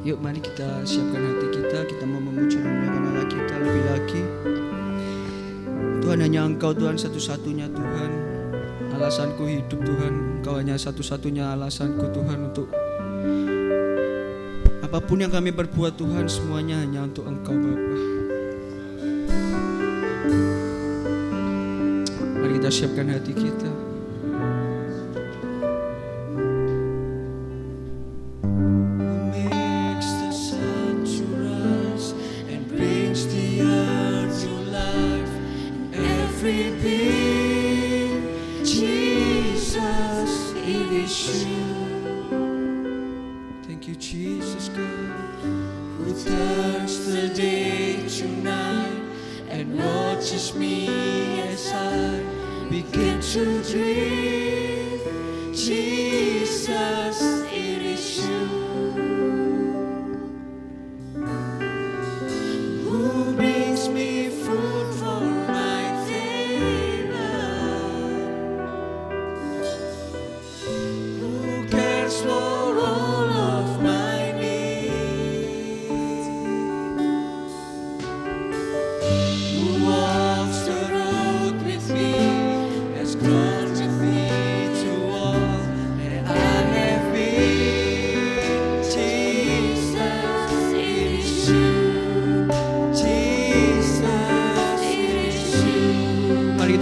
Yuk mari kita siapkan hati kita mau memuji dan memuliakan Allah kita lebih lagi. Tuhan, hanya Engkau Tuhan satu-satunya Tuhan, alasanku hidup Tuhan. Engkau hanya satu-satunya alasanku Tuhan untuk apapun yang kami berbuat Tuhan, semuanya hanya untuk Engkau Bapa. Mari kita siapkan hati kita.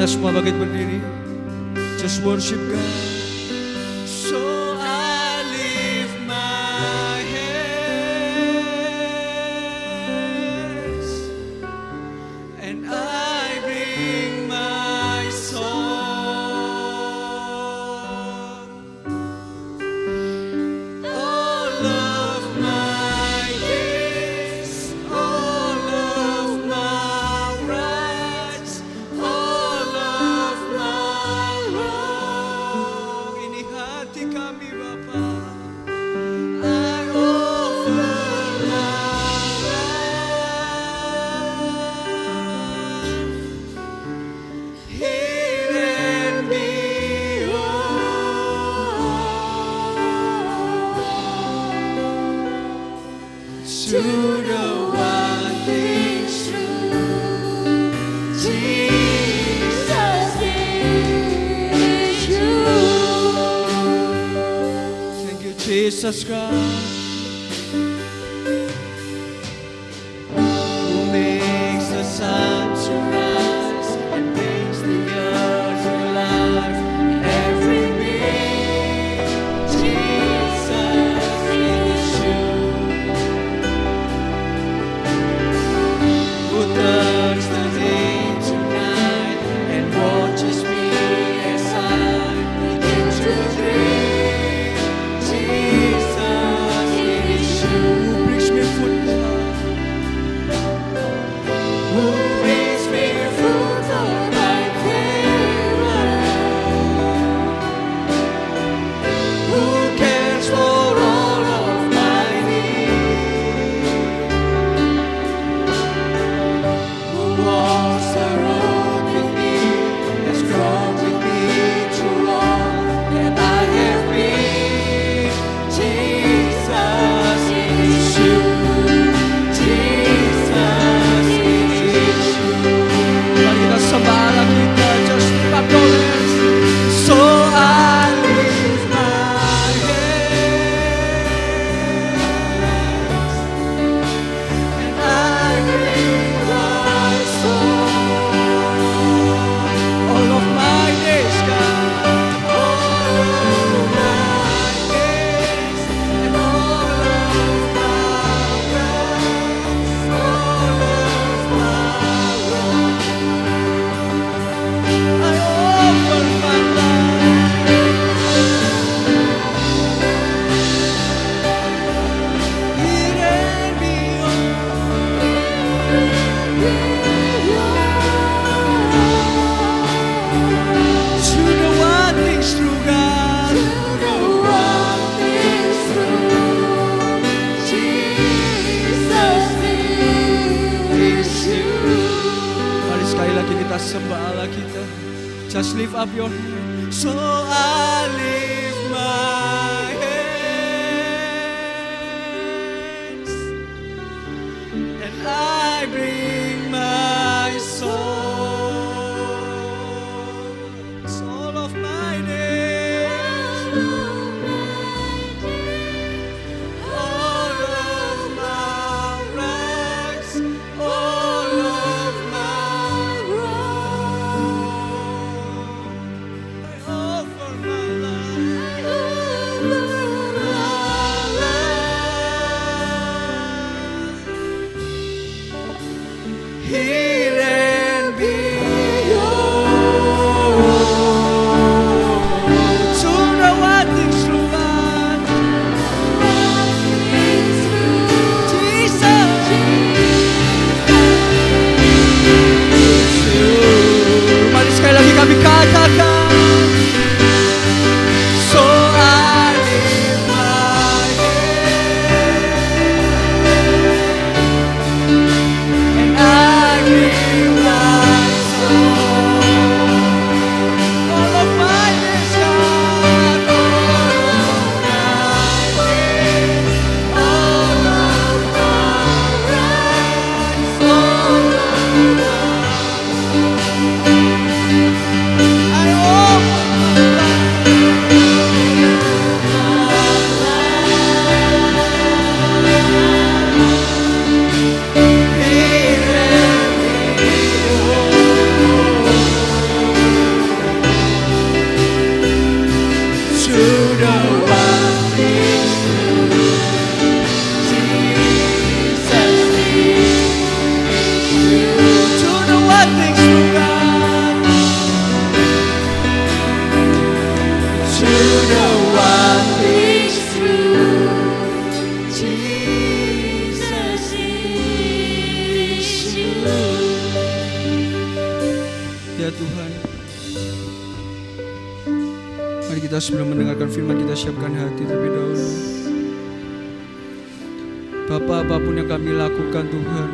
Semua bangkit berdiri. Just worship God. So I lift my hands and I bring my song. All of my days, all of my rights, Jesus Christ, who makes the sun to rise and brings the earth to life. Every being, Jesus is you, who turns the day to night and watches me as I begin to dream. Sembah Allah kita. Just lift up your hand. So I lift my hand sebelum mendengarkan firman kita siapkan hati terlebih dahulu. Bapa, apapun yang kami lakukan Tuhan,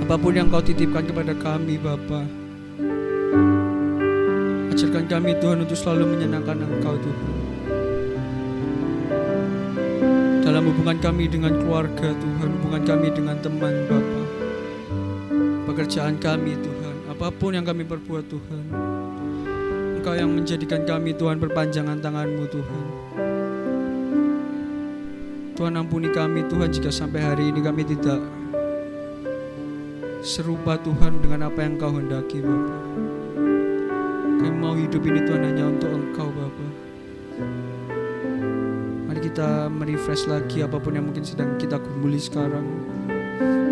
apapun yang Kau titipkan kepada kami Bapa, ajarkan kami Tuhan untuk selalu menyenangkan Engkau Tuhan. Dalam hubungan kami dengan keluarga Tuhan, hubungan kami dengan teman Bapa, pekerjaan kami Tuhan, apapun yang kami perbuat Tuhan, Engkau yang menjadikan kami Tuhan perpanjangan tangan-Mu Tuhan. Tuhan ampuni kami Tuhan jika sampai hari ini kami tidak serupa Tuhan dengan apa yang Kau hendaki Bapa. Kami mau hidup ini Tuhan hanya untuk Engkau Bapa. Mari kita merefresh lagi apapun yang mungkin sedang kita gumuli sekarang.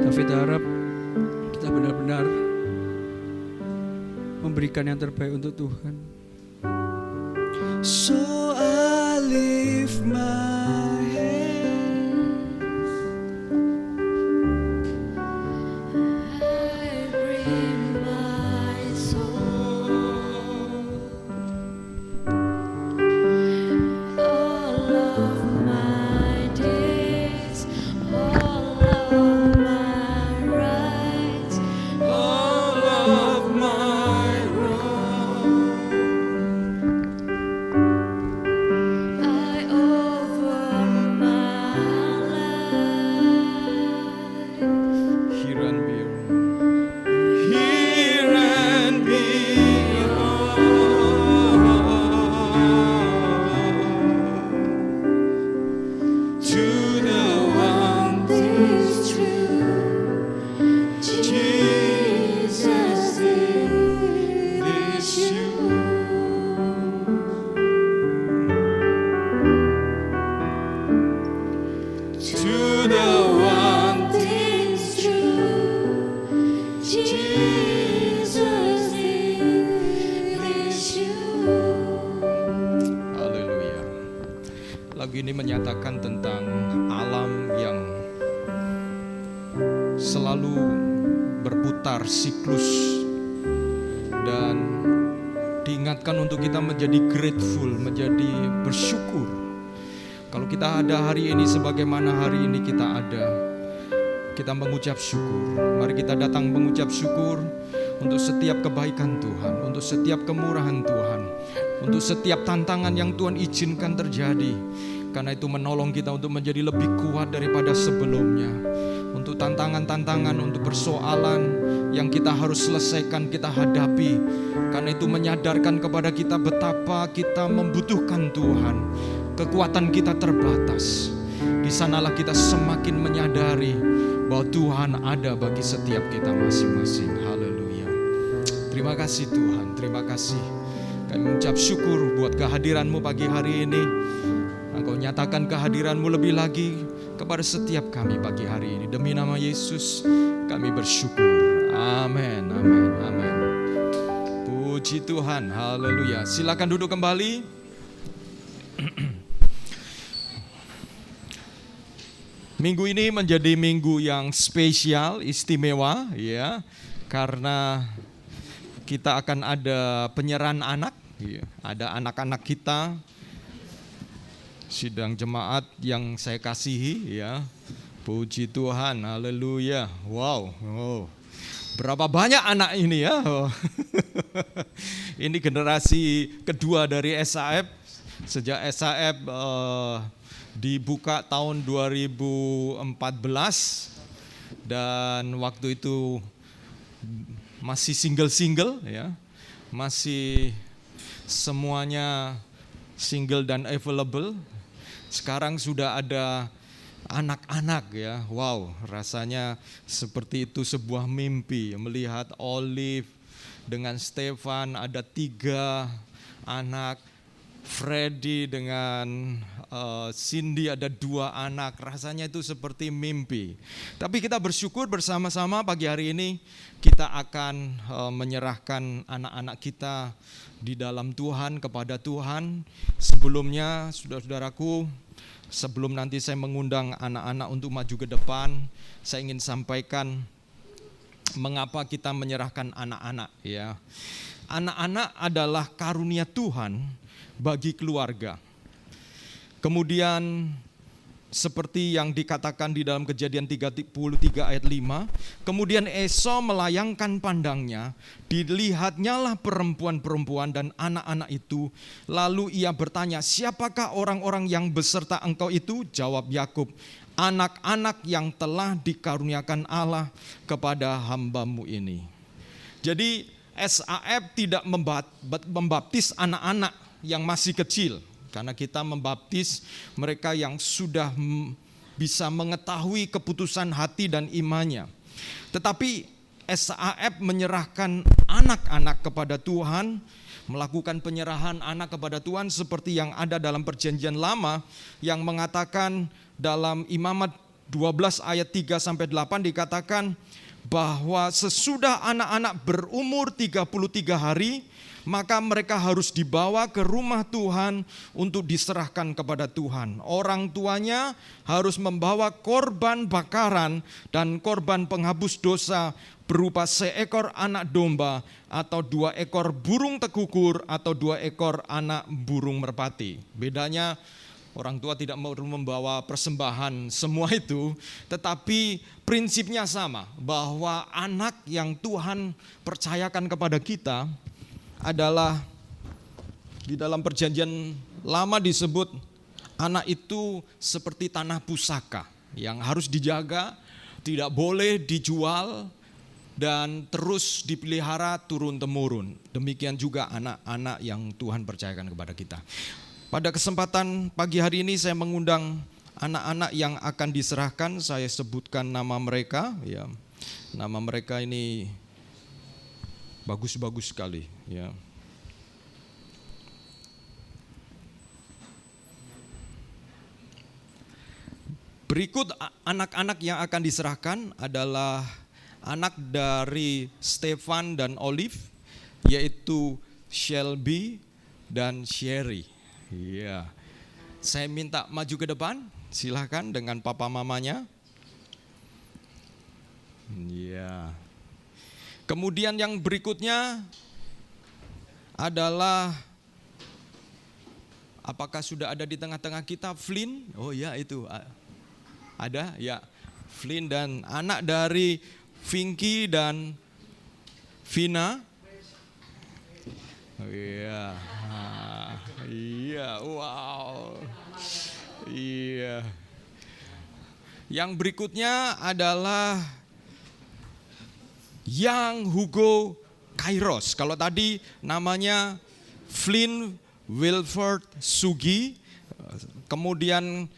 David harap kita benar-benar memberikan yang terbaik untuk Tuhan. So I lift my hands, I bring my soul, all of my days, all of my rights, all of my wrongs, I offer my life. Hear and behold, to the one is true, Jesus is you. To the one is true, Jesus is you. Haleluya. Lagu ini menyatakan tentang alam yang selalu berputar siklus, dan diingatkan untuk kita menjadi grateful, menjadi bersyukur. Kalau kita ada hari ini sebagaimana hari ini kita ada, kita mengucap syukur. Mari kita datang mengucap syukur untuk setiap kebaikan Tuhan, untuk setiap kemurahan Tuhan, untuk setiap tantangan yang Tuhan izinkan terjadi. Karena itu menolong kita untuk menjadi lebih kuat daripada sebelumnya. Untuk tantangan-tantangan, untuk persoalan yang kita harus selesaikan, kita hadapi. Karena itu menyadarkan kepada kita betapa kita membutuhkan Tuhan. Kekuatan kita terbatas. Di sanalah kita semakin menyadari bahwa Tuhan ada bagi setiap kita masing-masing. Haleluya. Terima kasih Tuhan, terima kasih. Kami mengucap syukur buat kehadiran-Mu pagi hari ini. Engkau nyatakan kehadiran-Mu lebih lagi kepada setiap kami pagi hari ini. Demi nama Yesus kami bersyukur. Amin, amin, amin. Puji Tuhan, haleluya. Silakan duduk kembali. Minggu ini menjadi minggu yang spesial, istimewa ya, karena kita akan ada penyerahan anak, ya. Ada anak-anak kita, sidang jemaat yang saya kasihi ya. Puji Tuhan, haleluya. Wow, berapa banyak anak ini ya. Ini generasi kedua dari SAF. Sejak SAF dibuka tahun 2014, dan waktu itu masih single ya, masih semuanya single dan available. Sekarang sudah ada anak-anak ya. Wow, rasanya seperti itu sebuah mimpi melihat Olive dengan Stefan, ada 3 anak. Freddy dengan Cindy ada 2 anak. Rasanya itu seperti mimpi. Tapi kita bersyukur bersama-sama pagi hari ini kita akan menyerahkan anak-anak kita di dalam Tuhan, kepada Tuhan. Sebelumnya saudara-saudaraku, sebelum nanti saya mengundang anak-anak untuk maju ke depan, saya ingin sampaikan mengapa kita menyerahkan anak-anak ya. anak-anak adalah karunia Tuhan bagi keluarga. Kemudian seperti yang dikatakan di dalam Kejadian 33 ayat 5, kemudian Esau melayangkan pandangnya, dilihatnyalah perempuan-perempuan dan anak-anak itu, lalu ia bertanya, siapakah orang-orang yang beserta engkau itu? Jawab Yakub, anak-anak yang telah dikaruniakan Allah kepada hambamu ini. Jadi SAF tidak membaptis anak-anak yang masih kecil, karena kita membaptis mereka yang sudah bisa mengetahui keputusan hati dan imannya. Tetapi SAF menyerahkan anak-anak kepada Tuhan, melakukan penyerahan anak kepada Tuhan seperti yang ada dalam Perjanjian Lama yang mengatakan dalam Imamat 12 ayat 3-8 dikatakan bahwa sesudah anak-anak berumur 33 hari, maka mereka harus dibawa ke rumah Tuhan untuk diserahkan kepada Tuhan. Orang tuanya harus membawa korban bakaran dan korban penghapus dosa berupa seekor anak domba atau 2 ekor burung tekukur atau 2 ekor anak burung merpati. Bedanya orang tua tidak mau membawa persembahan semua itu, tetapi prinsipnya sama, bahwa anak yang Tuhan percayakan kepada kita adalah di dalam Perjanjian Lama disebut anak itu seperti tanah pusaka yang harus dijaga, tidak boleh dijual dan terus dipelihara turun-temurun. Demikian juga anak-anak yang Tuhan percayakan kepada kita. Pada kesempatan pagi hari ini saya mengundang anak-anak yang akan diserahkan. Saya sebutkan nama mereka, ya. Nama mereka ini bagus-bagus sekali, ya. Berikut anak-anak yang akan diserahkan adalah anak dari Stefan dan Olive, yaitu Shelby dan Sherry. Iya. Saya minta maju ke depan, silakan dengan papa mamanya. Iya. Kemudian yang berikutnya adalah, apakah sudah ada di tengah-tengah kita Flynn? Oh ya, itu ada ya, Flynn dan anak dari Vinky dan Vina. Oh iya. Iya, wow. Iya. Yang berikutnya adalah Young Hugo Kairos. Kalau tadi namanya Flynn Wilford Sugi, kemudian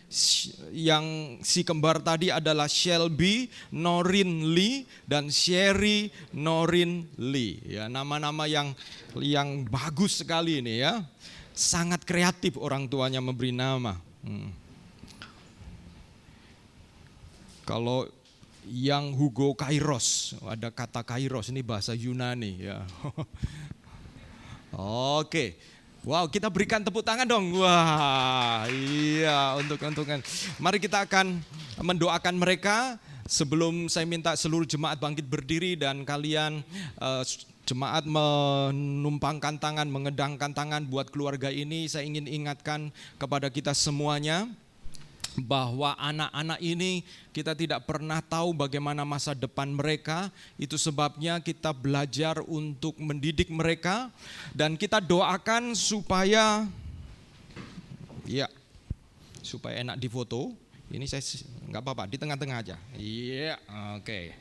yang si kembar tadi adalah Shelby Norin Lee dan Sherry Norin Lee. Ya, nama-nama yang bagus sekali ini ya. Sangat kreatif orang tuanya memberi nama. Kalau yang Hugo Kairos, ada kata Kairos, ini bahasa Yunani ya. Oke. Wow, kita berikan tepuk tangan dong. Wah, iya, untuk mari kita akan mendoakan mereka. Sebelum saya minta seluruh jemaat bangkit berdiri dan kalian jemaat menumpangkan tangan, mengedangkan tangan buat keluarga ini, saya ingin ingatkan kepada kita semuanya bahwa anak-anak ini kita tidak pernah tahu bagaimana masa depan mereka. Itu sebabnya kita belajar untuk mendidik mereka dan kita doakan supaya enak difoto. Ini saya nggak apa-apa, di tengah-tengah aja. Iya, oke.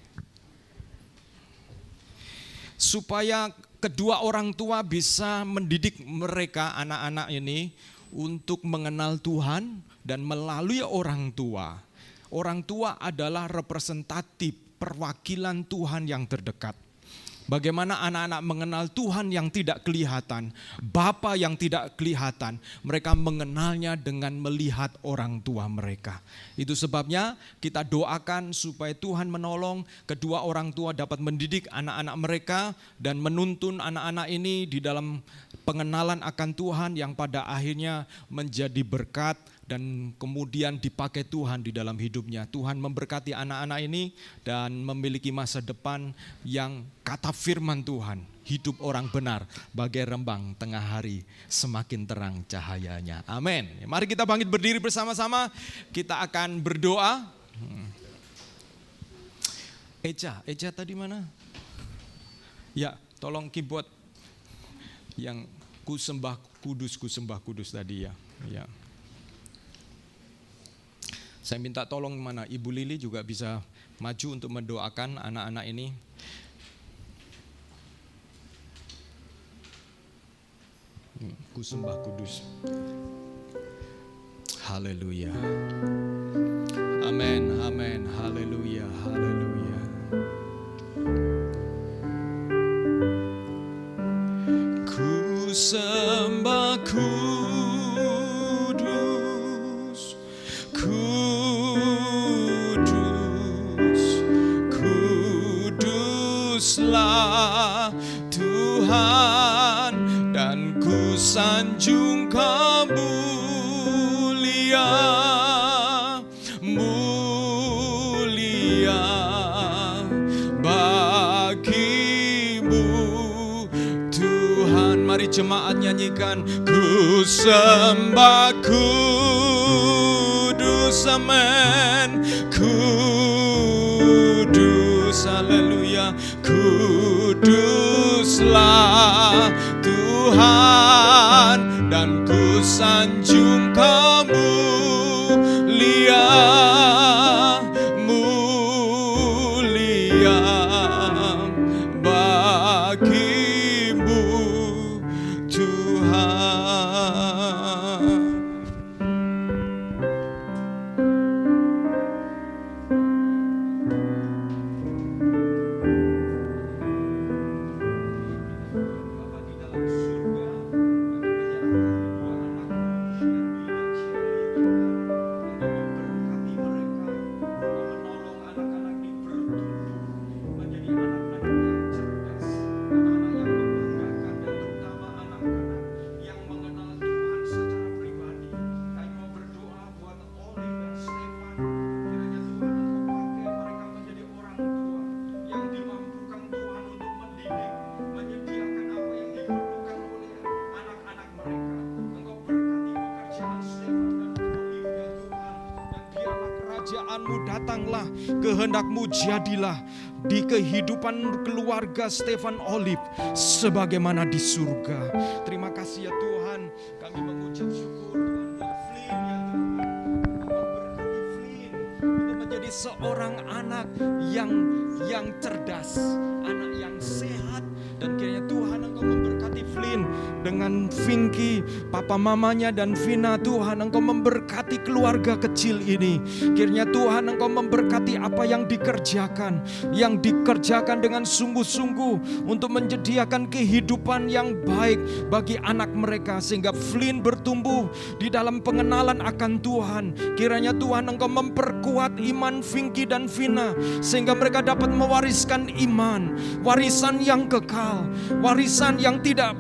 Supaya kedua orang tua bisa mendidik mereka, anak-anak ini, untuk mengenal Tuhan dan melalui orang tua. Orang tua adalah representatif perwakilan Tuhan yang terdekat. Bagaimana anak-anak mengenal Tuhan yang tidak kelihatan, Bapa yang tidak kelihatan, mereka mengenalnya dengan melihat orang tua mereka. Itu sebabnya kita doakan supaya Tuhan menolong kedua orang tua dapat mendidik anak-anak mereka dan menuntun anak-anak ini di dalam pengenalan akan Tuhan yang pada akhirnya menjadi berkat dan kemudian dipakai Tuhan di dalam hidupnya. Tuhan memberkati anak-anak ini dan memiliki masa depan yang kata firman Tuhan, hidup orang benar bagai rembang tengah hari, semakin terang cahayanya. Amin. Mari kita bangkit berdiri bersama-sama, kita akan berdoa. Eja tadi mana? Ya, tolong keyboard yang ku sembah kudus tadi ya. Ya. Saya minta tolong mana Ibu Lili juga bisa maju untuk mendoakan anak-anak ini. Ku sembah kudus. Haleluya. Amin, amin, haleluya, haleluya. Ku sembah kudus, kudus, kuduslah Tuhan, dan ku sanjung Kau mulia, mulia bagimu Tuhan. Mari jemaat nyanyikan, ku sembah kudus, amin, kudus, haleluya, kuduslah Tuhan, dan ku sanjung Kau mulia, mulia bagimu Tuhan. Kerajaanmu datanglah, kehendakmu jadilah di kehidupan keluarga Stefan Olive sebagaimana di surga. Terima kasih ya Tuhan, kami mengucap syukur untuk Flynn ya Tuhan. Engkau berkati Flynn untuk menjadi seorang anak yang cerdas, anak yang sehat, dan kiranya Tuhan Engkau memberkati Flynn dengan Vinky, papa mamanya dan Vina. Tuhan Engkau memberkati keluarga kecil ini. Kiranya Tuhan Engkau memberkati apa yang dikerjakan dengan sungguh-sungguh untuk menyediakan kehidupan yang baik bagi anak mereka, sehingga Flynn bertumbuh di dalam pengenalan akan Tuhan. Kiranya Tuhan Engkau memperkuat iman Vinky dan Vina, sehingga mereka dapat mewariskan iman, warisan yang kekal, warisan yang tidak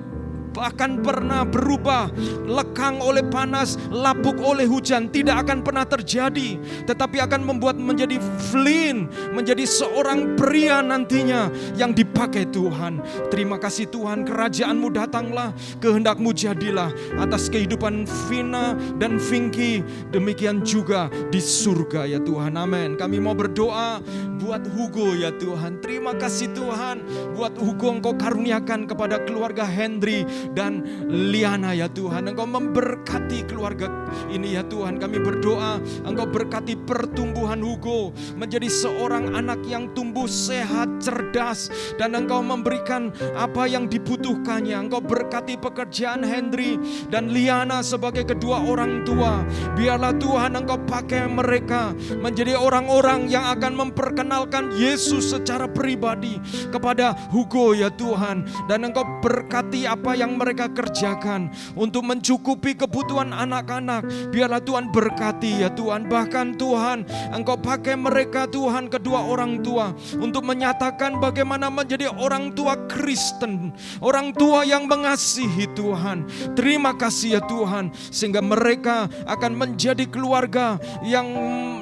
akan pernah berubah, lekang oleh panas, lapuk oleh hujan, tidak akan pernah terjadi, tetapi akan membuat menjadi Flynn menjadi seorang pria nantinya yang dipakai Tuhan. Terima kasih Tuhan, kerajaan-Mu datanglah, kehendak-Mu jadilah atas kehidupan Vina dan Vinky, demikian juga di surga ya Tuhan, amin. Kami mau berdoa buat Hugo ya Tuhan. Terima kasih Tuhan, buat Hugo Engkau karuniakan kepada keluarga Henry dan Liana ya Tuhan. Engkau memberkati keluarga ini ya Tuhan. Kami berdoa Engkau berkati pertumbuhan Hugo menjadi seorang anak yang tumbuh sehat, cerdas, dan Engkau memberikan apa yang dibutuhkannya. Engkau berkati pekerjaan Henry dan Liana sebagai kedua orang tua. Biarlah Tuhan Engkau pakai mereka menjadi orang-orang yang akan memperkenalkan memperkenalkan Yesus secara pribadi kepada Hugo ya Tuhan. Dan Engkau berkati apa yang mereka kerjakan untuk mencukupi kebutuhan anak-anak. Biarlah Tuhan berkati ya Tuhan. Bahkan Tuhan, Engkau pakai mereka Tuhan, kedua orang tua, untuk menyatakan bagaimana menjadi orang tua Kristen, orang tua yang mengasihi Tuhan. Terima kasih ya Tuhan, sehingga mereka akan menjadi keluarga yang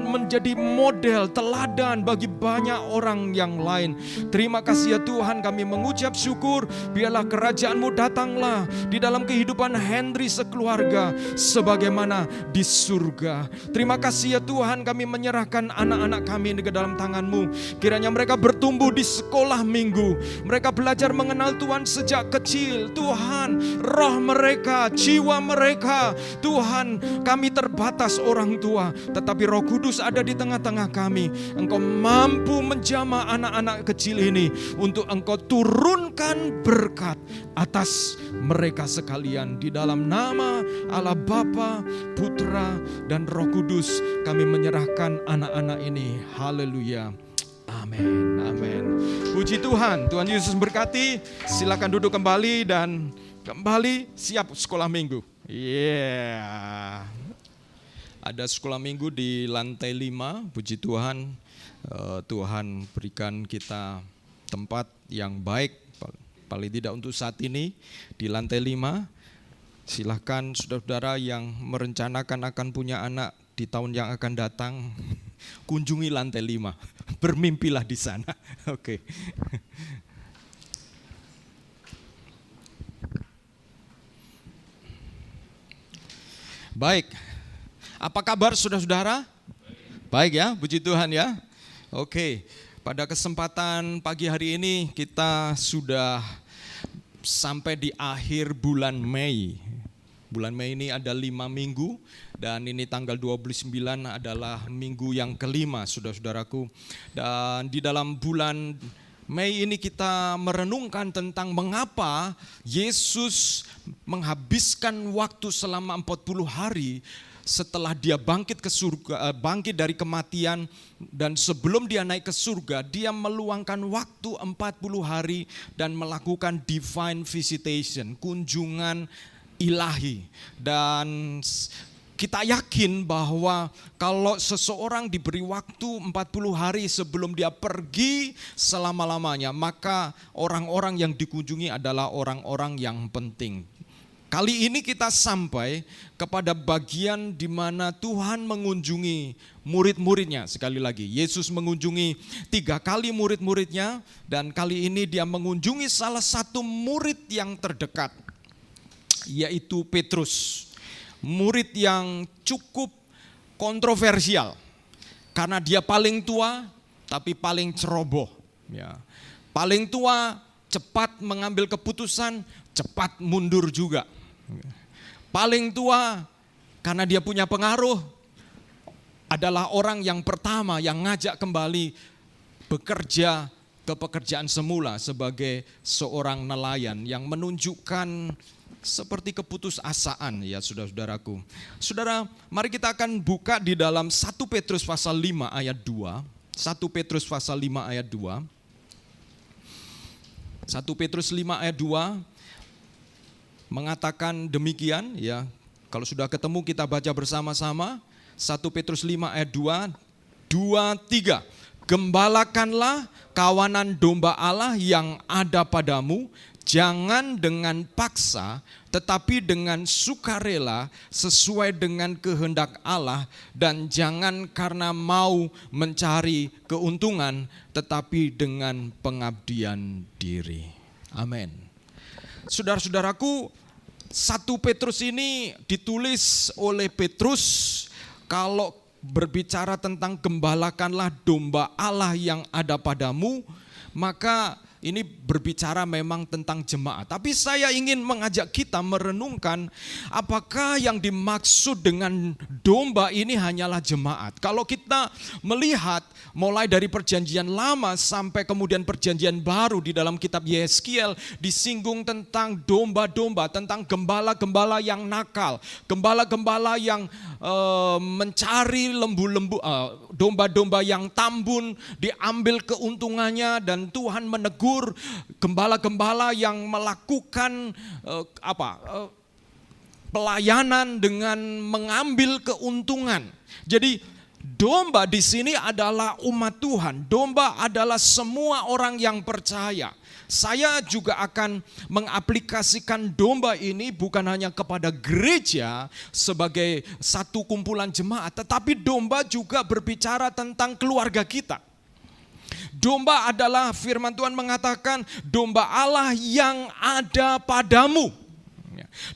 menjadi model teladan bagi banyak orang yang lain. Terima kasih ya Tuhan, kami mengucap syukur. Biarlah kerajaan-Mu datanglah di dalam kehidupan Henry sekeluarga sebagaimana di surga. Terima kasih ya Tuhan, kami menyerahkan anak-anak kami ke dalam tangan-Mu. Kiranya mereka bertumbuh di sekolah minggu, mereka belajar mengenal Tuhan sejak kecil. Tuhan, roh mereka, jiwa mereka, Tuhan, kami terbatas orang tua, tetapi Roh Kudus ada di tengah-tengah kami. Engkau mampu menjamah anak-anak kecil ini untuk Engkau turunkan berkat atas mereka sekalian. Di dalam nama Allah Bapa, Putra, dan Roh Kudus kami menyerahkan anak-anak ini. Haleluya. Amin, amin. Puji Tuhan, Tuhan Yesus berkati. Silakan duduk kembali dan kembali siap sekolah minggu. Ada sekolah minggu di lantai 5, puji Tuhan. Tuhan berikan kita tempat yang baik, paling tidak untuk saat ini, di lantai 5. Silahkan saudara-saudara yang merencanakan akan punya anak di tahun yang akan datang, kunjungi lantai 5, bermimpilah di sana. Oke. Baik, apa kabar saudara-saudara? Baik ya, puji Tuhan ya. Oke, pada kesempatan pagi hari ini kita sudah sampai di akhir bulan Mei. Bulan Mei ini ada 5 minggu dan ini tanggal 29 adalah minggu yang kelima, saudara-saudaraku. Dan di dalam bulan Mei ini kita merenungkan tentang mengapa Yesus menghabiskan waktu selama 40 hari setelah dia bangkit ke surga, bangkit dari kematian, dan sebelum dia naik ke surga, dia meluangkan waktu 40 hari dan melakukan divine visitation, kunjungan ilahi. Dan kita yakin bahwa kalau seseorang diberi waktu 40 hari sebelum dia pergi selama-lamanya, maka orang-orang yang dikunjungi adalah orang-orang yang penting. Kali ini kita sampai kepada bagian di mana Tuhan mengunjungi murid-muridnya. Sekali lagi, Yesus mengunjungi 3 kali murid-muridnya, dan kali ini dia mengunjungi salah satu murid yang terdekat, yaitu Petrus. Murid yang cukup kontroversial karena dia paling tua tapi paling ceroboh. Ya. Paling tua, cepat mengambil keputusan, cepat mundur juga. Paling tua karena dia punya pengaruh, adalah orang yang pertama yang ngajak kembali bekerja ke pekerjaan semula sebagai seorang nelayan, yang menunjukkan seperti keputusasaan ya saudara-saudaraku. Saudara, mari kita akan buka di dalam 1 Petrus pasal 5 ayat 2. 1 Petrus pasal 5 ayat 2. 1 Petrus 5 ayat 2 mengatakan demikian ya. Kalau sudah ketemu kita baca bersama-sama. 1 Petrus 5 ayat 2, 2, 3. Gembalakanlah kawanan domba Allah yang ada padamu, jangan dengan paksa, tetapi dengan sukarela sesuai dengan kehendak Allah, dan jangan karena mau mencari keuntungan, tetapi dengan pengabdian diri. Amin. Saudara-saudaraku, 1 Petrus ini ditulis oleh Petrus. Kalau berbicara tentang gembalakanlah domba Allah yang ada padamu, maka ini berbicara memang tentang jemaat. Tapi saya ingin mengajak kita merenungkan apakah yang dimaksud dengan domba ini hanyalah jemaat. Kalau kita melihat mulai dari perjanjian lama sampai kemudian perjanjian baru di dalam kitab Yeskiel disinggung tentang domba-domba, tentang gembala-gembala yang nakal, gembala-gembala yang mencari lembu-lembu, domba-domba yang tambun, diambil keuntungannya, dan Tuhan menegur gembala-gembala yang melakukan pelayanan dengan mengambil keuntungan. Jadi domba di sini adalah umat Tuhan. Domba adalah semua orang yang percaya. Saya juga akan mengaplikasikan domba ini bukan hanya kepada gereja sebagai satu kumpulan jemaat, tetapi domba juga berbicara tentang keluarga kita. Domba adalah, firman Tuhan mengatakan, domba Allah yang ada padamu.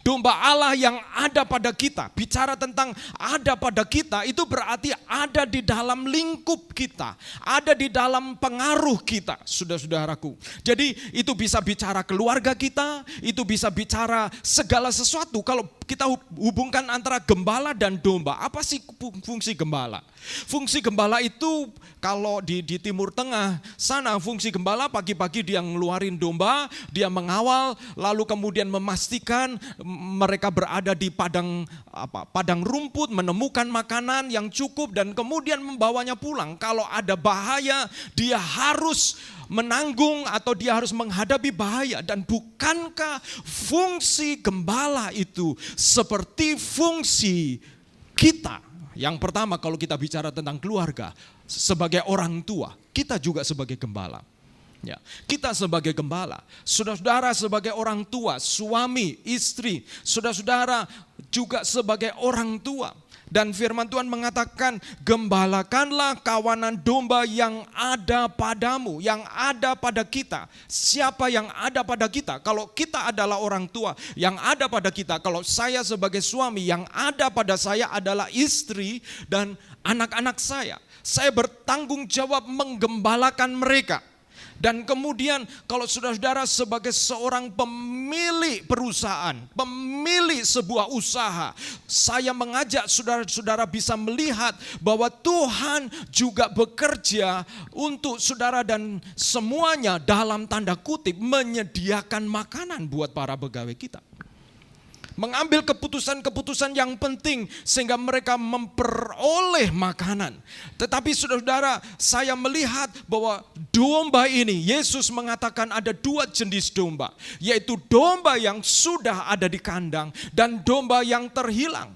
Domba Allah yang ada pada kita. Bicara tentang ada pada kita, itu berarti ada di dalam lingkup kita, ada di dalam pengaruh kita, saudara-saudaraku. Jadi itu bisa bicara keluarga kita, itu bisa bicara segala sesuatu. Kalau kita hubungkan antara gembala dan domba, apa sih fungsi gembala? Fungsi gembala itu kalau di Timur Tengah sana, fungsi gembala pagi-pagi dia ngeluarin domba, dia mengawal, lalu kemudian memastikan mereka berada di padang rumput, menemukan makanan yang cukup dan kemudian membawanya pulang. Kalau ada bahaya, dia harus menanggung atau dia harus menghadapi bahaya. Dan bukankah fungsi gembala itu seperti fungsi kita? Yang pertama, kalau kita bicara tentang keluarga, sebagai orang tua, kita juga sebagai gembala. Ya, kita sebagai gembala, saudara-saudara sebagai orang tua, suami, istri, saudara-saudara juga sebagai orang tua. Dan firman Tuhan mengatakan, gembalakanlah kawanan domba yang ada padamu, yang ada pada kita. Siapa yang ada pada kita? Kalau kita adalah orang tua, yang ada pada kita. Kalau saya sebagai suami, yang ada pada saya adalah istri dan anak-anak saya. Saya bertanggung jawab menggembalakan mereka. Dan kemudian kalau saudara-saudara sebagai seorang pemilik perusahaan, pemilik sebuah usaha, saya mengajak saudara-saudara bisa melihat bahwa Tuhan juga bekerja untuk saudara dan semuanya dalam tanda kutip menyediakan makanan buat para pegawai kita. Mengambil keputusan-keputusan yang penting sehingga mereka memperoleh makanan. Tetapi saudara-saudara, saya melihat bahwa domba ini, Yesus mengatakan ada dua jenis domba, yaitu domba yang sudah ada di kandang dan domba yang terhilang.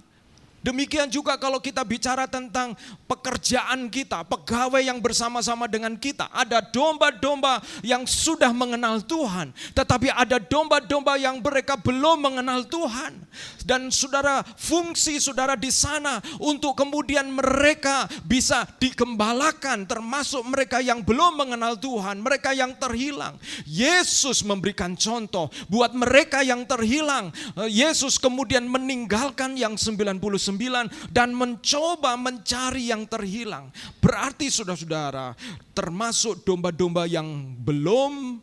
Demikian juga kalau kita bicara tentang pekerjaan kita, pegawai yang bersama-sama dengan kita. Ada domba-domba yang sudah mengenal Tuhan, tetapi ada domba-domba yang mereka belum mengenal Tuhan. Dan saudara, fungsi saudara di sana untuk kemudian mereka bisa digembalakan, termasuk mereka yang belum mengenal Tuhan, mereka yang terhilang. Yesus memberikan contoh buat mereka yang terhilang. Yesus kemudian meninggalkan yang 99 dan mencoba mencari yang terhilang. Berarti saudara-saudara, termasuk domba-domba yang belum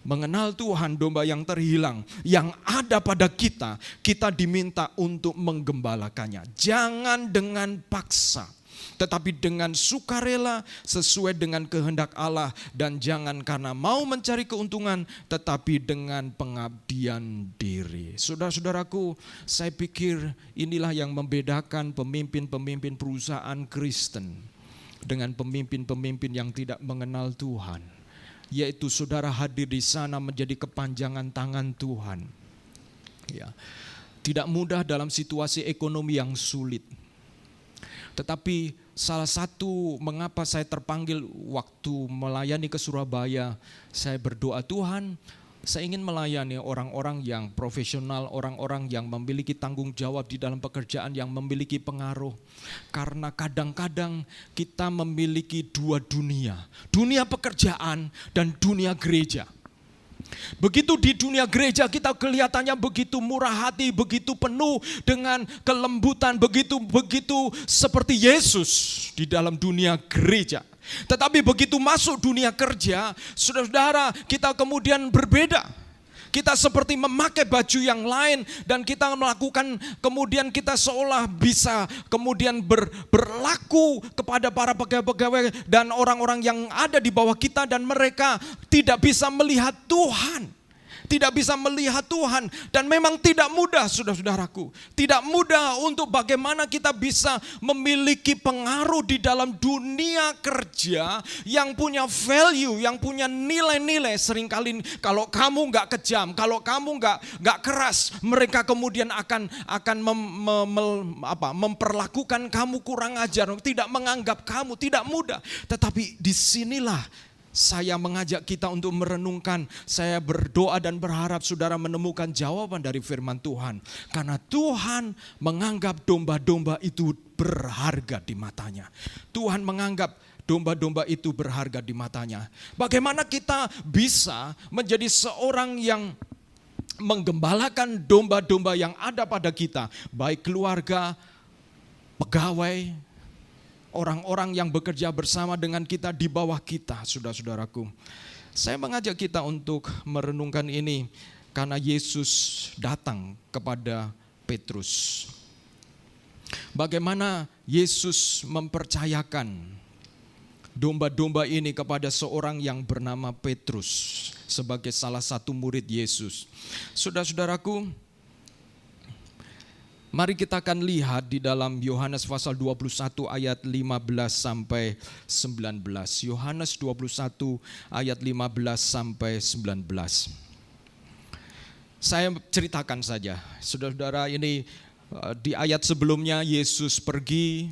mengenal Tuhan, domba yang terhilang, yang ada pada kita, kita diminta untuk menggembalakannya. Jangan dengan paksa, tetapi dengan sukarela sesuai dengan kehendak Allah, dan jangan karena mau mencari keuntungan tetapi dengan pengabdian diri. Saudara-saudaraku, saya pikir inilah yang membedakan pemimpin-pemimpin perusahaan Kristen dengan pemimpin-pemimpin yang tidak mengenal Tuhan, yaitu saudara hadir di sana menjadi kepanjangan tangan Tuhan. Ya, tidak mudah dalam situasi ekonomi yang sulit. Tetapi salah satu mengapa saya terpanggil waktu melayani ke Surabaya, saya berdoa, Tuhan, saya ingin melayani orang-orang yang profesional, orang-orang yang memiliki tanggung jawab di dalam pekerjaan, yang memiliki pengaruh. Karena kadang-kadang kita memiliki dua dunia, dunia pekerjaan dan dunia gereja. Begitu di dunia gereja kita kelihatannya begitu murah hati, begitu penuh dengan kelembutan, begitu seperti Yesus di dalam dunia gereja. Tetapi begitu masuk dunia kerja, saudara-saudara, kita kemudian berbeda. Kita seperti memakai baju yang lain dan kita melakukan, kemudian kita seolah bisa kemudian berlaku kepada para pegawai-pegawai dan orang-orang yang ada di bawah kita, dan mereka tidak bisa melihat Tuhan. Tidak bisa melihat Tuhan, dan memang tidak mudah, saudara-saudaraku. Tidak mudah untuk bagaimana kita bisa memiliki pengaruh di dalam dunia kerja yang punya value, yang punya nilai-nilai. Seringkali kalau kamu nggak kejam, kalau kamu nggak keras, mereka kemudian akan memperlakukan kamu kurang ajar, tidak menganggap kamu, tidak mudah. Tetapi disinilah saya mengajak kita untuk merenungkan. Saya berdoa dan berharap saudara menemukan jawaban dari firman Tuhan. Karena Tuhan menganggap domba-domba itu berharga di matanya. Tuhan menganggap domba-domba itu berharga di matanya. Bagaimana kita bisa menjadi seorang yang menggembalakan domba-domba yang ada pada kita. Baik keluarga, pegawai, orang-orang yang bekerja bersama dengan kita, di bawah kita, saudara-saudaraku. Saya mengajak kita untuk merenungkan ini karena Yesus datang kepada Petrus. Bagaimana Yesus mempercayakan domba-domba ini kepada seorang yang bernama Petrus sebagai salah satu murid Yesus. Saudara-saudaraku, mari kita akan lihat di dalam Yohanes pasal 21 ayat 15 sampai 19. Yohanes 21 ayat 15 sampai 19. Saya ceritakan saja. Saudara-saudara, ini di ayat sebelumnya Yesus pergi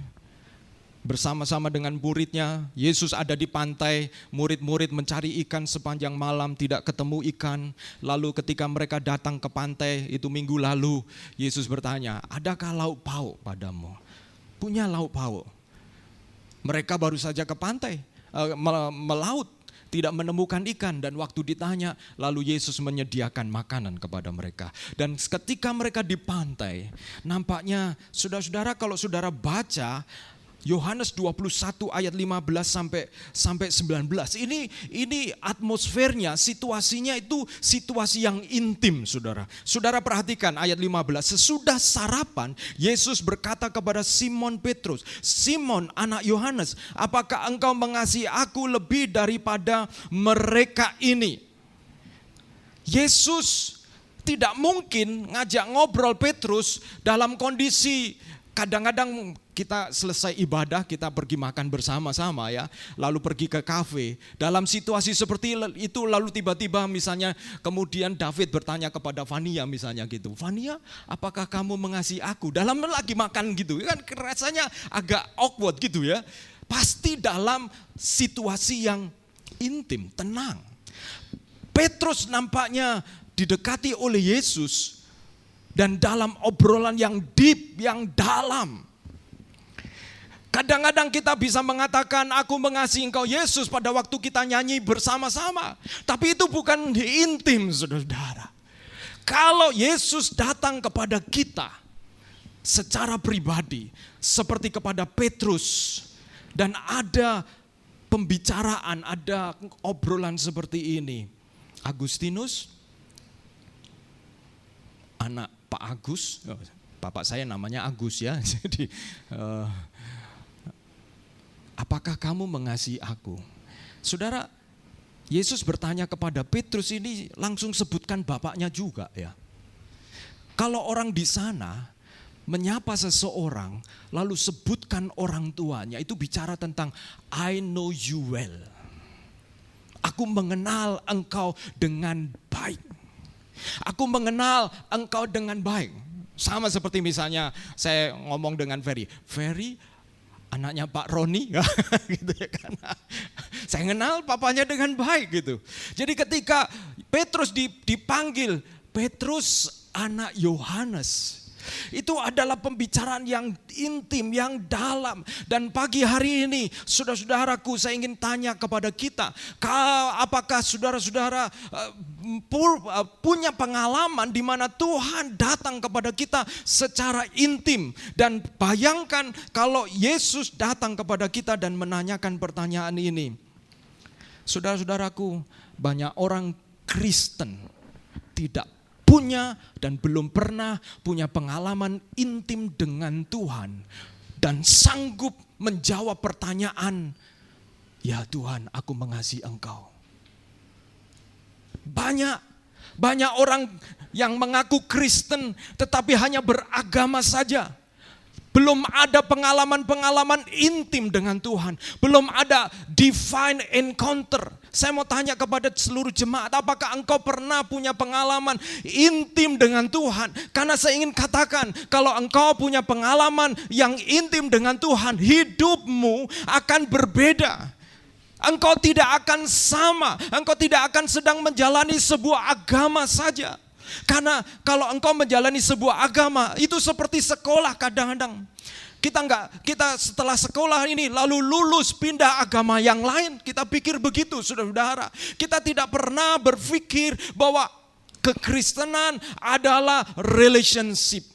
bersama-sama dengan muridnya. Yesus ada di pantai, murid-murid mencari ikan sepanjang malam, tidak ketemu ikan. Lalu ketika mereka datang ke pantai, itu minggu lalu, Yesus bertanya, adakah lauk pauk padamu? Punya lauk pauk. Mereka baru saja ke pantai, melaut, tidak menemukan ikan, dan waktu ditanya, lalu Yesus menyediakan makanan kepada mereka. Dan ketika mereka di pantai, nampaknya saudara-saudara, kalau saudara baca Yohanes 21 ayat 15 sampai 19. Ini atmosfernya, situasinya itu situasi yang intim, saudara. Saudara perhatikan ayat 15. Sesudah sarapan, Yesus berkata kepada Simon Petrus, Simon anak Yohanes, apakah engkau mengasihi aku lebih daripada mereka ini? Yesus tidak mungkin ngajak ngobrol Petrus dalam kondisi kadang-kadang kita selesai ibadah, kita pergi makan bersama-sama ya, lalu pergi ke kafe. Dalam situasi seperti itu, lalu tiba-tiba misalnya kemudian David bertanya kepada Vania misalnya gitu, Vania, apakah kamu mengasihi aku? Dalam lagi makan gitu, kan rasanya agak awkward gitu ya. Pasti dalam situasi yang intim, tenang. Petrus nampaknya didekati oleh Yesus, dan dalam obrolan yang deep, yang dalam. Kadang-kadang kita bisa mengatakan, aku mengasihi engkau Yesus pada waktu kita nyanyi bersama-sama. Tapi itu bukan intim, saudara. Kalau Yesus datang kepada kita secara pribadi, seperti kepada Petrus, dan ada pembicaraan, ada obrolan seperti ini. Agustinus, anak Pak Agus, bapak saya namanya Agus ya, jadi apakah kamu mengasihi aku? Saudara, Yesus bertanya kepada Petrus ini, langsung sebutkan bapaknya juga ya. Kalau orang di sana menyapa seseorang, lalu sebutkan orang tuanya, itu bicara tentang I know you well. Aku mengenal engkau dengan baik. Aku mengenal engkau dengan baik. Sama seperti misalnya saya ngomong dengan Ferry. Ferry, anaknya Pak Roni, gitu ya kan. Saya kenal papanya dengan baik gitu. Jadi ketika Petrus dipanggil, Petrus anak Yohanes, itu adalah pembicaraan yang intim, yang dalam. Dan pagi hari ini, saudara-saudaraku, saya ingin tanya kepada kita, apakah saudara-saudara punya pengalaman di mana Tuhan datang kepada kita secara intim. Dan bayangkan kalau Yesus datang kepada kita dan menanyakan pertanyaan ini. Saudara-saudaraku, banyak orang Kristen tidak punya dan belum pernah punya pengalaman intim dengan Tuhan. Dan sanggup menjawab pertanyaan, ya Tuhan, aku mengasihi Engkau. Banyak orang yang mengaku Kristen tetapi hanya beragama saja. Belum ada pengalaman-pengalaman intim dengan Tuhan. Belum ada divine encounter. Saya mau tanya kepada seluruh jemaat, apakah engkau pernah punya pengalaman intim dengan Tuhan? Karena saya ingin katakan, kalau engkau punya pengalaman yang intim dengan Tuhan, hidupmu akan berbeda. Engkau tidak akan sama, engkau tidak akan sedang menjalani sebuah agama saja. Karena kalau engkau menjalani sebuah agama, itu seperti sekolah kadang-kadang. Kita setelah sekolah ini lalu lulus pindah agama yang lain. Kita pikir begitu, saudara-saudara. Kita tidak pernah berpikir bahwa kekristenan adalah relationship.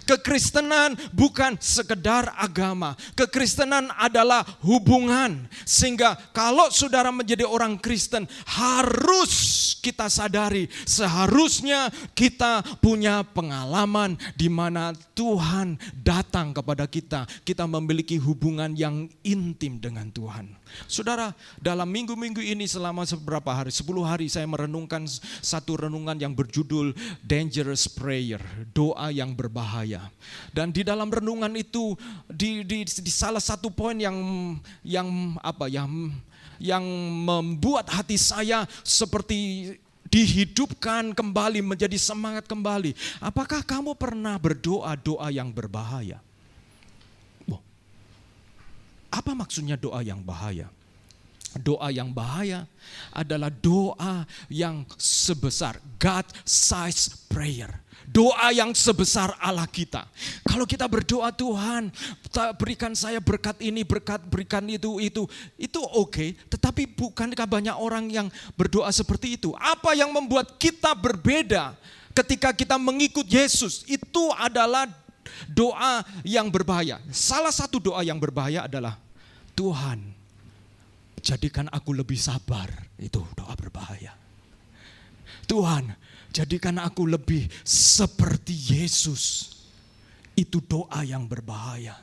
Kekristenan bukan sekedar agama. Kekristenan adalah hubungan. Sehingga kalau saudara menjadi orang Kristen, harus kita sadari, seharusnya kita punya pengalaman di mana Tuhan datang kepada kita. Kita memiliki hubungan yang intim dengan Tuhan. Saudara, dalam minggu-minggu ini selama beberapa hari, 10 hari saya merenungkan satu renungan yang berjudul Dangerous Prayer, doa yang berbahaya. Dan di dalam renungan itu di salah satu poin yang membuat hati saya seperti dihidupkan kembali, menjadi semangat kembali. Apakah kamu pernah berdoa yang berbahaya? Apa maksudnya doa yang bahaya? Doa yang bahaya adalah doa yang sebesar God-sized prayer. Doa yang sebesar Allah kita. Kalau kita berdoa, Tuhan berikan saya berkat ini, berikan itu oke. Tetapi bukankah banyak orang yang berdoa seperti itu? Apa yang membuat kita berbeda ketika kita mengikut Yesus? Itu adalah doa yang berbahaya. Salah satu doa yang berbahaya adalah, Tuhan, jadikan aku lebih sabar. Itu doa berbahaya. Tuhan, jadikan aku lebih seperti Yesus. Itu doa yang berbahaya.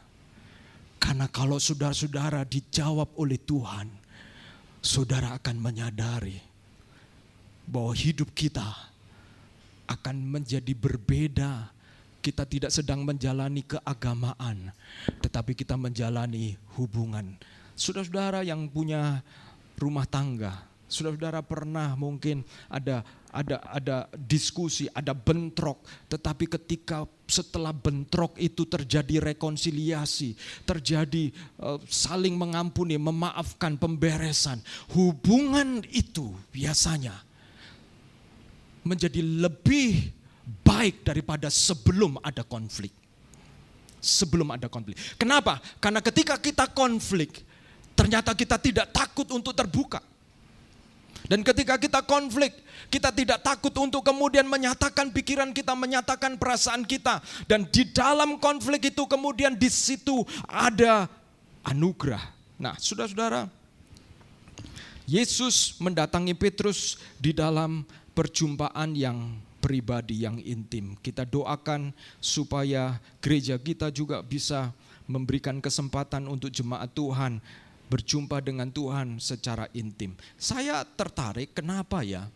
Karena kalau saudara-saudara dijawab oleh Tuhan, saudara akan menyadari bahwa hidup kita akan menjadi berbeda. Kita tidak sedang menjalani keagamaan, tetapi kita menjalani hubungan. Saudara-saudara yang punya rumah tangga, saudara-saudara pernah mungkin ada diskusi, ada bentrok, tetapi ketika setelah bentrok itu terjadi rekonsiliasi, terjadi saling mengampuni, memaafkan, pemberesan. Hubungan itu biasanya menjadi lebih baik daripada sebelum ada konflik. Sebelum ada konflik. Kenapa? Karena ketika kita konflik, ternyata kita tidak takut untuk terbuka. Dan ketika kita konflik, kita tidak takut untuk kemudian menyatakan pikiran kita, menyatakan perasaan kita. Dan di dalam konflik itu kemudian di situ ada anugerah. Nah, saudara-saudara, Yesus mendatangi Petrus di dalam perjumpaan yang pribadi, yang intim. Kita doakan supaya gereja kita juga bisa memberikan kesempatan untuk jemaat Tuhan berjumpa dengan Tuhan secara intim. Saya tertarik, kenapa ya?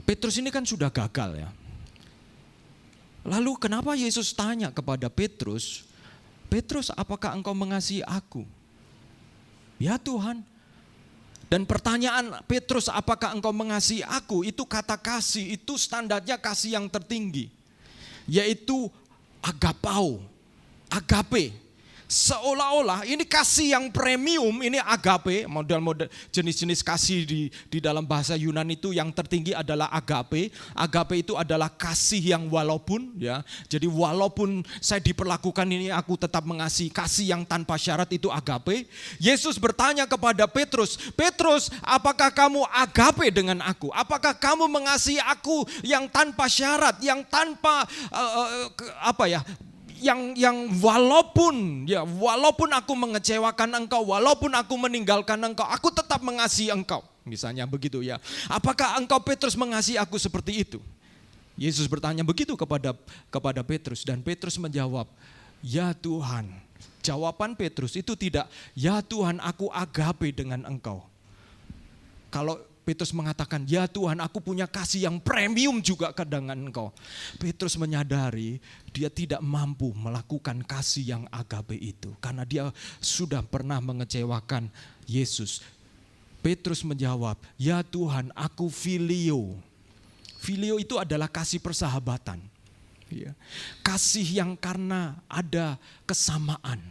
Petrus ini kan sudah gagal ya. Lalu kenapa Yesus tanya kepada Petrus, Petrus, apakah engkau mengasihi aku? Ya Tuhan. Dan pertanyaan Petrus, apakah engkau mengasihi aku? Itu kata kasih, itu standarnya kasih yang tertinggi. Yaitu agapao, agape. Seolah-olah ini kasih yang premium, ini agape, model-model jenis-jenis kasih di dalam bahasa Yunani itu yang tertinggi adalah agape. Agape itu adalah kasih yang walaupun, ya. Jadi walaupun saya diperlakukan ini, aku tetap mengasihi. Kasih yang tanpa syarat itu agape. Yesus bertanya kepada Petrus, Petrus, apakah kamu agape dengan aku? Apakah kamu mengasihi aku yang tanpa syarat, yang tanpa yang walaupun aku mengecewakan engkau, walaupun aku meninggalkan engkau, aku tetap mengasihi engkau. Misalnya begitu ya. Apakah engkau Petrus mengasihi aku seperti itu? Yesus bertanya begitu kepada Petrus, dan Petrus menjawab, ya Tuhan. Jawaban Petrus itu tidak, ya Tuhan aku agape dengan engkau. Kalau Petrus mengatakan, ya Tuhan aku punya kasih yang premium juga dengan engkau. Petrus menyadari dia tidak mampu melakukan kasih yang agape itu. Karena dia sudah pernah mengecewakan Yesus. Petrus menjawab, ya Tuhan aku filio. Filio itu adalah kasih persahabatan. Kasih yang karena ada kesamaan.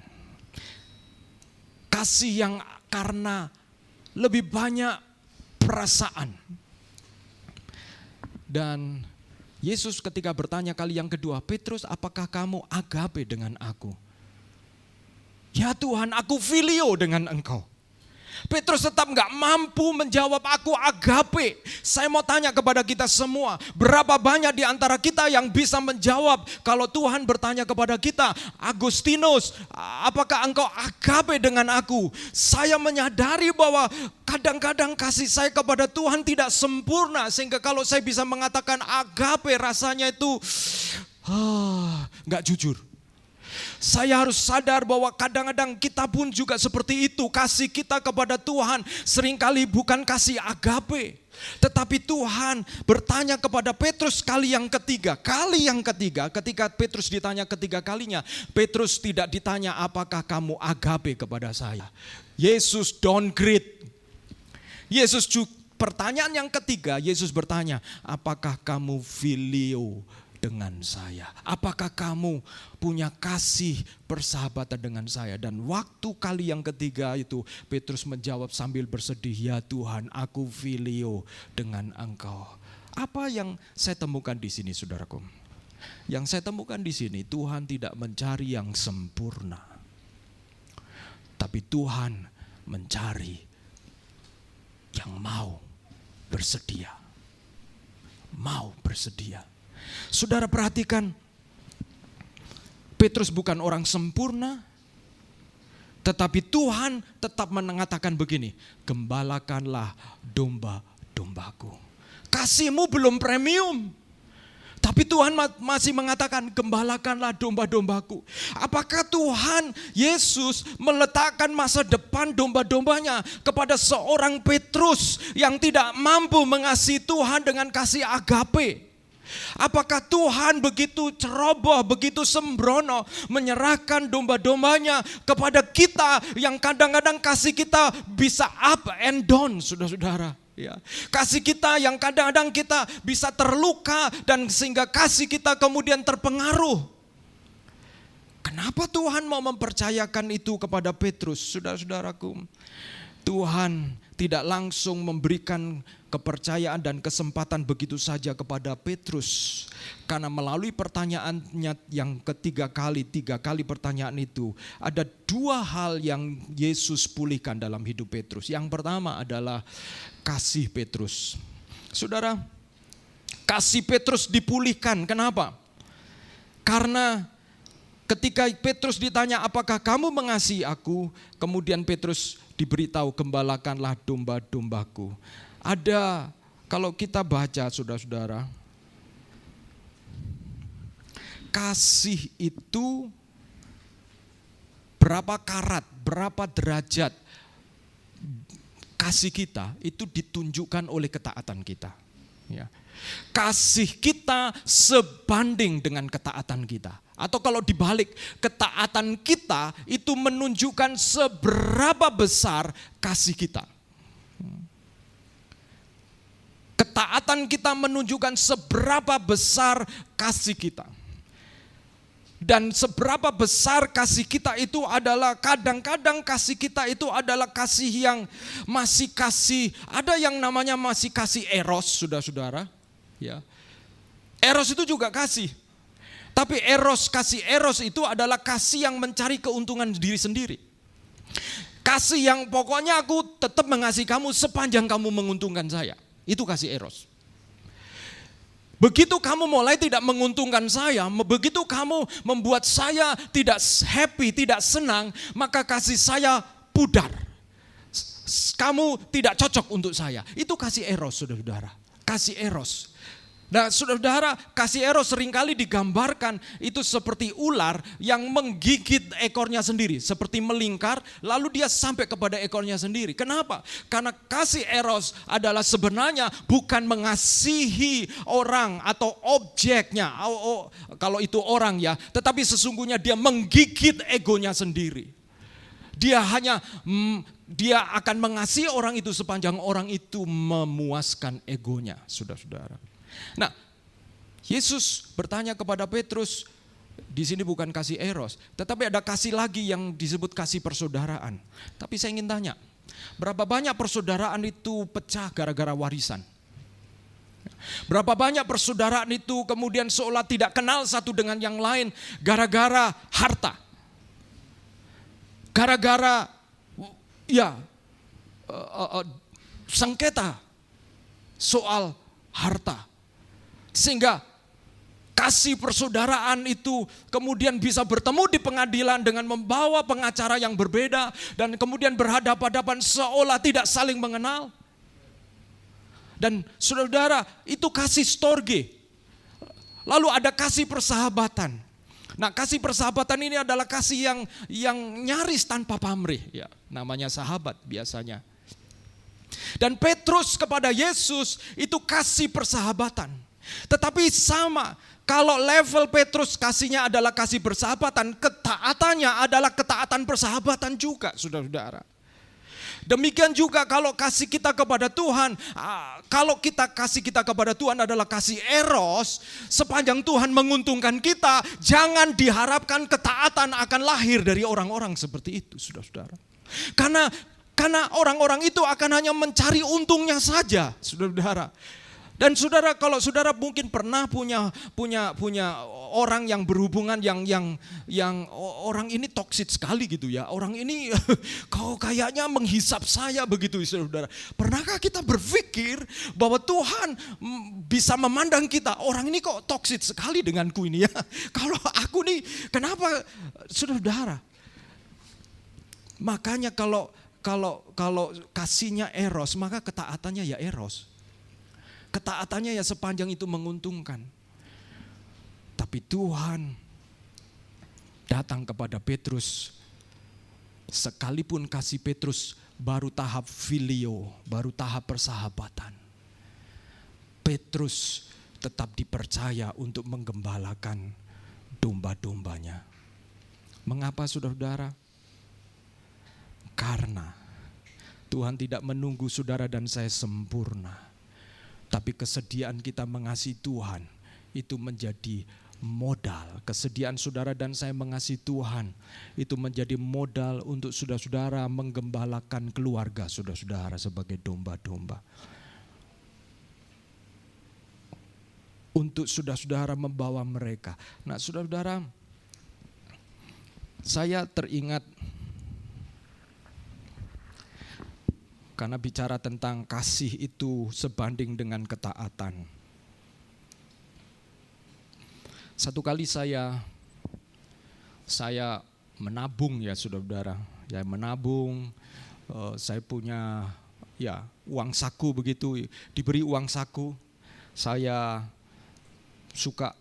Kasih yang karena lebih banyak perasaan. Dan Yesus ketika bertanya kali yang kedua, Petrus apakah kamu agape dengan aku? Ya Tuhan aku filio dengan engkau. Petrus tetap gak mampu menjawab aku agape. Saya mau tanya kepada kita semua, berapa banyak di antara kita yang bisa menjawab kalau Tuhan bertanya kepada kita, Agustinus, apakah engkau agape dengan aku? Saya menyadari bahwa kadang-kadang kasih saya kepada Tuhan tidak sempurna, sehingga kalau saya bisa mengatakan agape rasanya itu gak jujur. Saya harus sadar bahwa kadang-kadang kita pun juga seperti itu. Kasih kita kepada Tuhan seringkali bukan kasih agape. Tetapi Tuhan bertanya kepada Petrus kali yang ketiga. Kali yang ketiga ketika Petrus ditanya ketiga kalinya. Petrus tidak ditanya apakah kamu agape kepada saya. Yesus downgrade. Pertanyaan yang ketiga Yesus bertanya, apakah kamu filio dengan saya? Apakah kamu punya kasih persahabatan dengan saya? Dan waktu kali yang ketiga itu Petrus menjawab sambil bersedih, ya Tuhan aku filio dengan engkau. Apa yang saya temukan di sini saudaraku? Yang saya temukan di sini Tuhan tidak mencari yang sempurna. Tapi Tuhan mencari yang mau bersedia. Mau bersedia. Saudara perhatikan, Petrus bukan orang sempurna, tetapi Tuhan tetap mengatakan begini, gembalakanlah domba-dombaku. Kasihmu belum premium, tapi Tuhan masih mengatakan gembalakanlah domba-dombaku. Apakah Tuhan Yesus meletakkan masa depan domba-dombanya kepada seorang Petrus yang tidak mampu mengasihi Tuhan dengan kasih agape? Apakah Tuhan begitu ceroboh, begitu sembrono menyerahkan domba-dombanya kepada kita yang kadang-kadang kasih kita bisa up and down, saudara-saudara. Ya. Kasih kita yang kadang-kadang kita bisa terluka dan sehingga kasih kita kemudian terpengaruh. Kenapa Tuhan mau mempercayakan itu kepada Petrus, saudara-saudaraku? Tuhan tidak langsung memberikan kepercayaan dan kesempatan begitu saja kepada Petrus. Karena melalui pertanyaannya yang tiga kali pertanyaan itu, ada dua hal yang Yesus pulihkan dalam hidup Petrus. Yang pertama adalah kasih Petrus. Saudara, kasih Petrus dipulihkan. Kenapa? Karena ketika Petrus ditanya apakah kamu mengasihi aku, kemudian Petrus diberitahu gembalakanlah domba-dombaku. Ada, kalau kita baca saudara-saudara, kasih itu berapa karat, berapa derajat kasih kita itu ditunjukkan oleh ketaatan kita. Ya. Kasih kita sebanding dengan ketaatan kita. Atau kalau dibalik, ketaatan kita itu menunjukkan seberapa besar kasih kita. Ketaatan kita menunjukkan seberapa besar kasih kita. Dan seberapa besar kasih kita itu adalah, kadang-kadang kasih kita itu adalah kasih yang masih kasih, ada yang namanya masih kasih eros, saudara-saudara. Ya. Eros itu juga kasih. Tapi kasih eros itu adalah kasih yang mencari keuntungan diri sendiri. Kasih yang pokoknya aku tetap mengasihi kamu sepanjang kamu menguntungkan saya. Itu kasih eros. Begitu kamu mulai tidak menguntungkan saya, begitu kamu membuat saya tidak happy, tidak senang, maka kasih saya pudar. Kamu tidak cocok untuk saya. Itu kasih eros, saudara-saudara. Kasih eros. Nah, saudara-saudara, kasih eros seringkali digambarkan itu seperti ular yang menggigit ekornya sendiri. Seperti melingkar, lalu dia sampai kepada ekornya sendiri. Kenapa? Karena kasih eros adalah sebenarnya bukan mengasihi orang atau objeknya. Kalau itu orang ya, tetapi sesungguhnya dia menggigit egonya sendiri. Dia akan mengasihi orang itu sepanjang orang itu memuaskan egonya, saudara-saudara. Nah, Yesus bertanya kepada Petrus, di sini bukan kasih eros, tetapi ada kasih lagi yang disebut kasih persaudaraan. Tapi saya ingin tanya, berapa banyak persaudaraan itu pecah gara-gara warisan? Berapa banyak persaudaraan itu kemudian seolah tidak kenal satu dengan yang lain gara-gara harta? Gara-gara sengketa soal harta. Sehingga kasih persaudaraan itu kemudian bisa bertemu di pengadilan dengan membawa pengacara yang berbeda dan kemudian berhadapan-hadapan seolah tidak saling mengenal. Dan saudara-saudara, itu kasih storge. Lalu ada kasih persahabatan. Nah, kasih persahabatan ini adalah kasih yang nyaris tanpa pamrih, ya, namanya sahabat biasanya. Dan Petrus kepada Yesus itu kasih persahabatan. Tetapi sama, kalau level Petrus kasihnya adalah kasih persahabatan, ketaatannya adalah ketaatan persahabatan juga, saudara-saudara. Demikian juga kalau kasih kita kepada Tuhan, kalau kasih kita kepada Tuhan adalah kasih eros, sepanjang Tuhan menguntungkan kita, jangan diharapkan ketaatan akan lahir dari orang-orang seperti itu, saudara-saudara. Karena orang-orang itu akan hanya mencari untungnya saja, saudara-saudara. Dan saudara, kalau saudara mungkin pernah punya orang yang berhubungan yang orang ini toksik sekali gitu ya. Orang ini kau kayaknya menghisap saya begitu, saudara. Pernahkah kita berpikir bahwa Tuhan bisa memandang kita, orang ini kok toksik sekali denganku ini ya. Kalau aku nih, kenapa, saudara? Makanya kalau kasihnya eros, maka ketaatannya ya eros. Ketaatannya ya sepanjang itu menguntungkan. Tapi Tuhan datang kepada Petrus, sekalipun kasih Petrus baru tahap filio, baru tahap persahabatan. Petrus tetap dipercaya untuk menggembalakan domba-dombanya. Mengapa, saudara-saudara? Karena Tuhan tidak menunggu saudara dan saya sempurna. Tapi kesediaan kita mengasihi Tuhan itu menjadi modal. Kesediaan saudara dan saya mengasihi Tuhan itu menjadi modal untuk saudara-saudara menggembalakan keluarga saudara-saudara sebagai domba-domba. Untuk saudara-saudara membawa mereka. Nah, saudara-saudara, saya teringat karena bicara tentang kasih itu sebanding dengan ketaatan. Satu kali saya menabung ya saudara-saudara. Ya menabung, saya punya ya uang saku begitu, diberi uang saku. Saya suka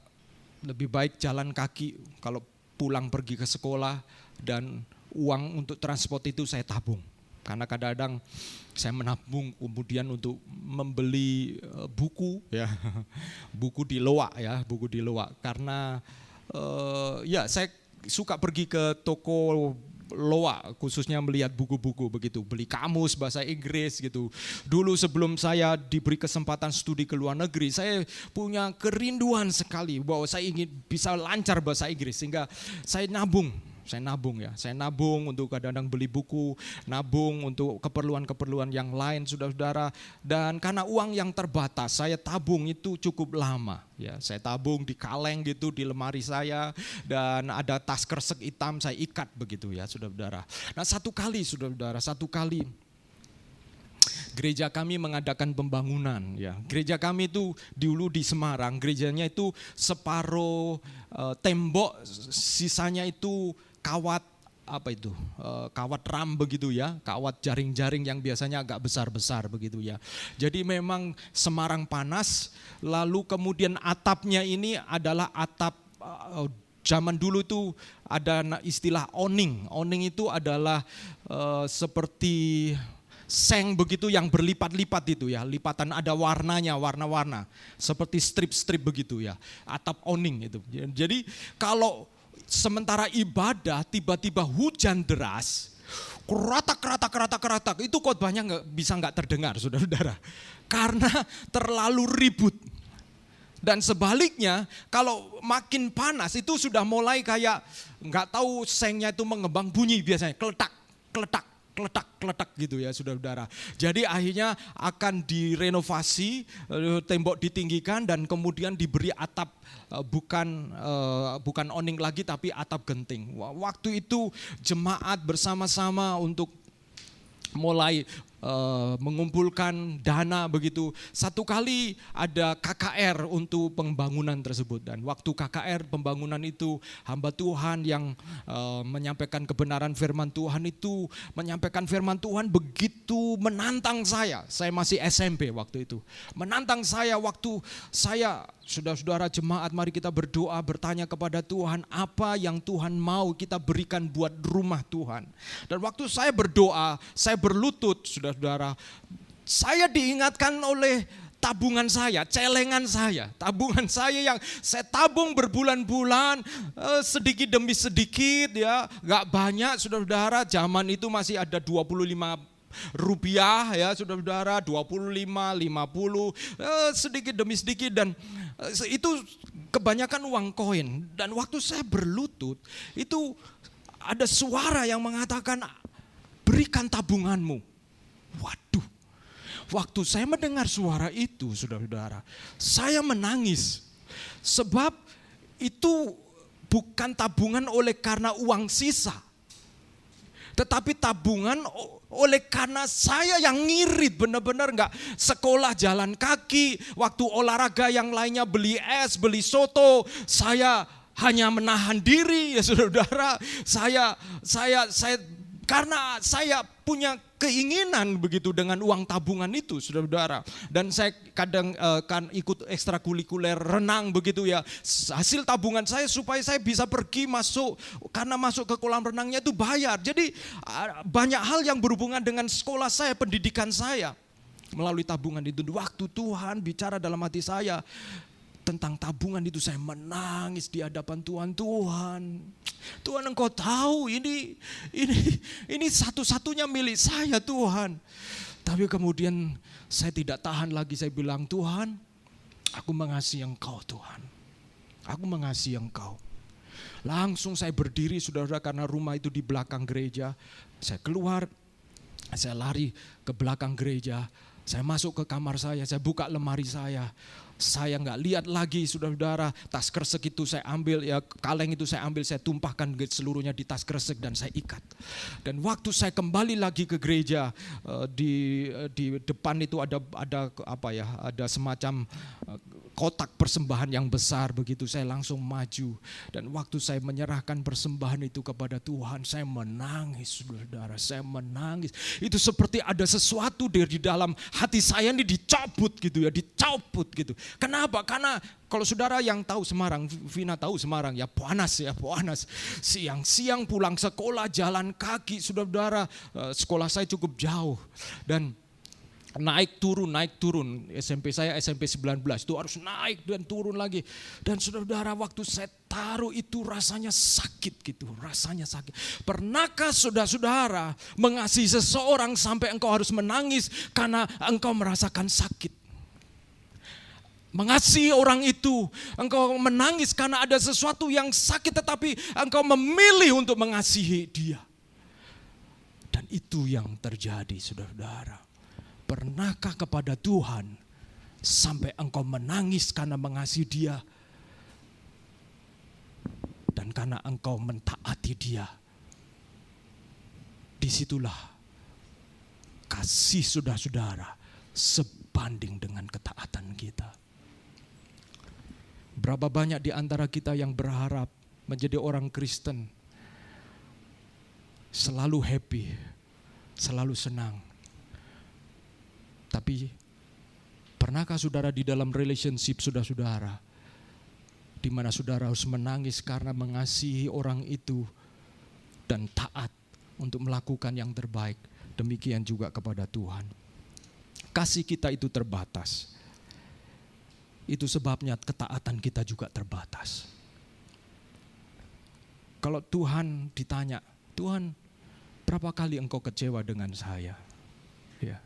lebih baik jalan kaki kalau pulang pergi ke sekolah, dan uang untuk transport itu saya tabung. Karena kadang-kadang saya menabung kemudian untuk membeli buku ya, buku di Loak ya, buku di Loak. Karena ya saya suka pergi ke toko loak, khususnya melihat buku-buku begitu, beli kamus bahasa Inggris gitu. Dulu sebelum saya diberi kesempatan studi ke luar negeri, saya punya kerinduan sekali bahwa saya ingin bisa lancar bahasa Inggris, sehingga saya nabung untuk kadang-kadang beli buku, nabung untuk keperluan-keperluan yang lain, saudara-saudara. Dan karena uang yang terbatas, saya tabung itu cukup lama. Ya, saya tabung di kaleng gitu di lemari saya, dan ada tas kresek hitam saya ikat begitu ya, saudara-saudara. Nah, satu kali gereja kami mengadakan pembangunan ya. Gereja kami itu dulu di Semarang, gerejanya itu separuh tembok, sisanya itu kawat kawat ram begitu ya, kawat jaring-jaring yang biasanya agak besar-besar begitu ya. Jadi memang Semarang panas, lalu kemudian atapnya ini adalah atap zaman dulu itu ada istilah oning. Oning itu adalah seperti seng begitu yang berlipat-lipat itu ya, lipatan ada warnanya, warna-warna seperti strip-strip begitu ya, atap oning itu. Jadi kalau sementara ibadah tiba-tiba hujan deras, keratak, itu khotbahnya nggak terdengar, saudara-saudara, karena terlalu ribut. Dan sebaliknya, kalau makin panas itu sudah mulai kayak nggak tahu sengnya itu mengembang, bunyi biasanya keletak gitu ya, saudara-saudara. Jadi akhirnya akan direnovasi, tembok ditinggikan dan kemudian diberi atap bukan oning lagi tapi atap genting. Waktu itu jemaat bersama-sama untuk mulai mengumpulkan dana begitu. Satu kali ada KKR untuk pembangunan tersebut, dan waktu KKR pembangunan itu hamba Tuhan yang menyampaikan kebenaran firman Tuhan itu menyampaikan firman Tuhan begitu menantang saya. Saya masih SMP waktu itu. Menantang saya waktu saya, saudara-saudara jemaat, mari kita berdoa, bertanya kepada Tuhan apa yang Tuhan mau kita berikan buat rumah Tuhan. Dan waktu saya berdoa, saya berlutut, saudara, saya diingatkan oleh tabungan saya, celengan saya, tabungan saya yang saya tabung berbulan-bulan, sedikit demi sedikit ya, gak banyak, saudara-saudara. Zaman itu masih ada 25 rupiah ya, saudara-saudara, 25, 50, sedikit demi sedikit, dan itu kebanyakan uang koin. Dan waktu saya berlutut, itu ada suara yang mengatakan, berikan tabunganmu. Waduh, waktu saya mendengar suara itu, saudara-saudara, saya menangis. Sebab itu bukan tabungan oleh karena uang sisa, tetapi tabungan oleh karena saya yang ngirit, benar-benar enggak sekolah jalan kaki, waktu olahraga yang lainnya beli es, beli soto, saya hanya menahan diri ya, saudara. Saya karena saya punya keinginan begitu dengan uang tabungan itu, saudara-saudara. Dan saya kadang kan ikut ekstrakurikuler renang begitu ya. Hasil tabungan saya supaya saya bisa pergi masuk, karena masuk ke kolam renangnya itu bayar. Jadi banyak hal yang berhubungan dengan sekolah saya, pendidikan saya melalui tabungan itu. Waktu Tuhan bicara dalam hati saya tentang tabungan itu, saya menangis di hadapan Tuhan. Tuhan, Engkau tahu ini satu-satunya milik saya, Tuhan. Tapi kemudian saya tidak tahan lagi, saya bilang, Tuhan, aku mengasihi Engkau, Tuhan. Aku mengasihi Engkau. Langsung saya berdiri, saudara, karena rumah itu di belakang gereja. Saya keluar, saya lari ke belakang gereja. Saya masuk ke kamar saya buka lemari saya. Saya nggak lihat lagi, saudara-saudara, tas kresek itu saya ambil, ya kaleng itu saya ambil, saya tumpahkan seluruhnya di tas kresek dan saya ikat. Dan waktu saya kembali lagi ke gereja, di depan itu ada semacam kotak persembahan yang besar begitu. Saya langsung maju, dan waktu saya menyerahkan persembahan itu kepada Tuhan, saya menangis, saudara, saya menangis. Itu seperti ada sesuatu dari dalam hati saya ini dicabut gitu ya, dicabut gitu. Kenapa? Karena kalau saudara yang tahu Semarang, Vina tahu Semarang ya, panas. Siang-siang pulang sekolah jalan kaki, saudara, sekolah saya cukup jauh. Dan naik turun. SMP saya SMP 19 itu harus naik dan turun lagi. Dan saudara-saudara, waktu saya taruh itu rasanya sakit gitu, rasanya sakit. Pernahkah saudara-saudara mengasihi seseorang sampai engkau harus menangis karena engkau merasakan sakit? Mengasihi orang itu, engkau menangis karena ada sesuatu yang sakit, tetapi engkau memilih untuk mengasihi dia. Dan itu yang terjadi, saudara-saudara. Pernahkah kepada Tuhan sampai engkau menangis karena mengasihi dia dan karena engkau mentaati dia? Disitulah kasih saudara-saudara sebanding dengan ketaatan kita. Berapa banyak di antara kita yang berharap menjadi orang Kristen selalu happy, selalu senang. Tapi pernahkah saudara di dalam relationship saudara-saudara, di mana saudara harus menangis karena mengasihi orang itu dan taat untuk melakukan yang terbaik, demikian juga kepada Tuhan. Kasih kita itu terbatas. Itu sebabnya ketaatan kita juga terbatas. Kalau Tuhan ditanya, Tuhan, berapa kali engkau kecewa dengan saya? Ya.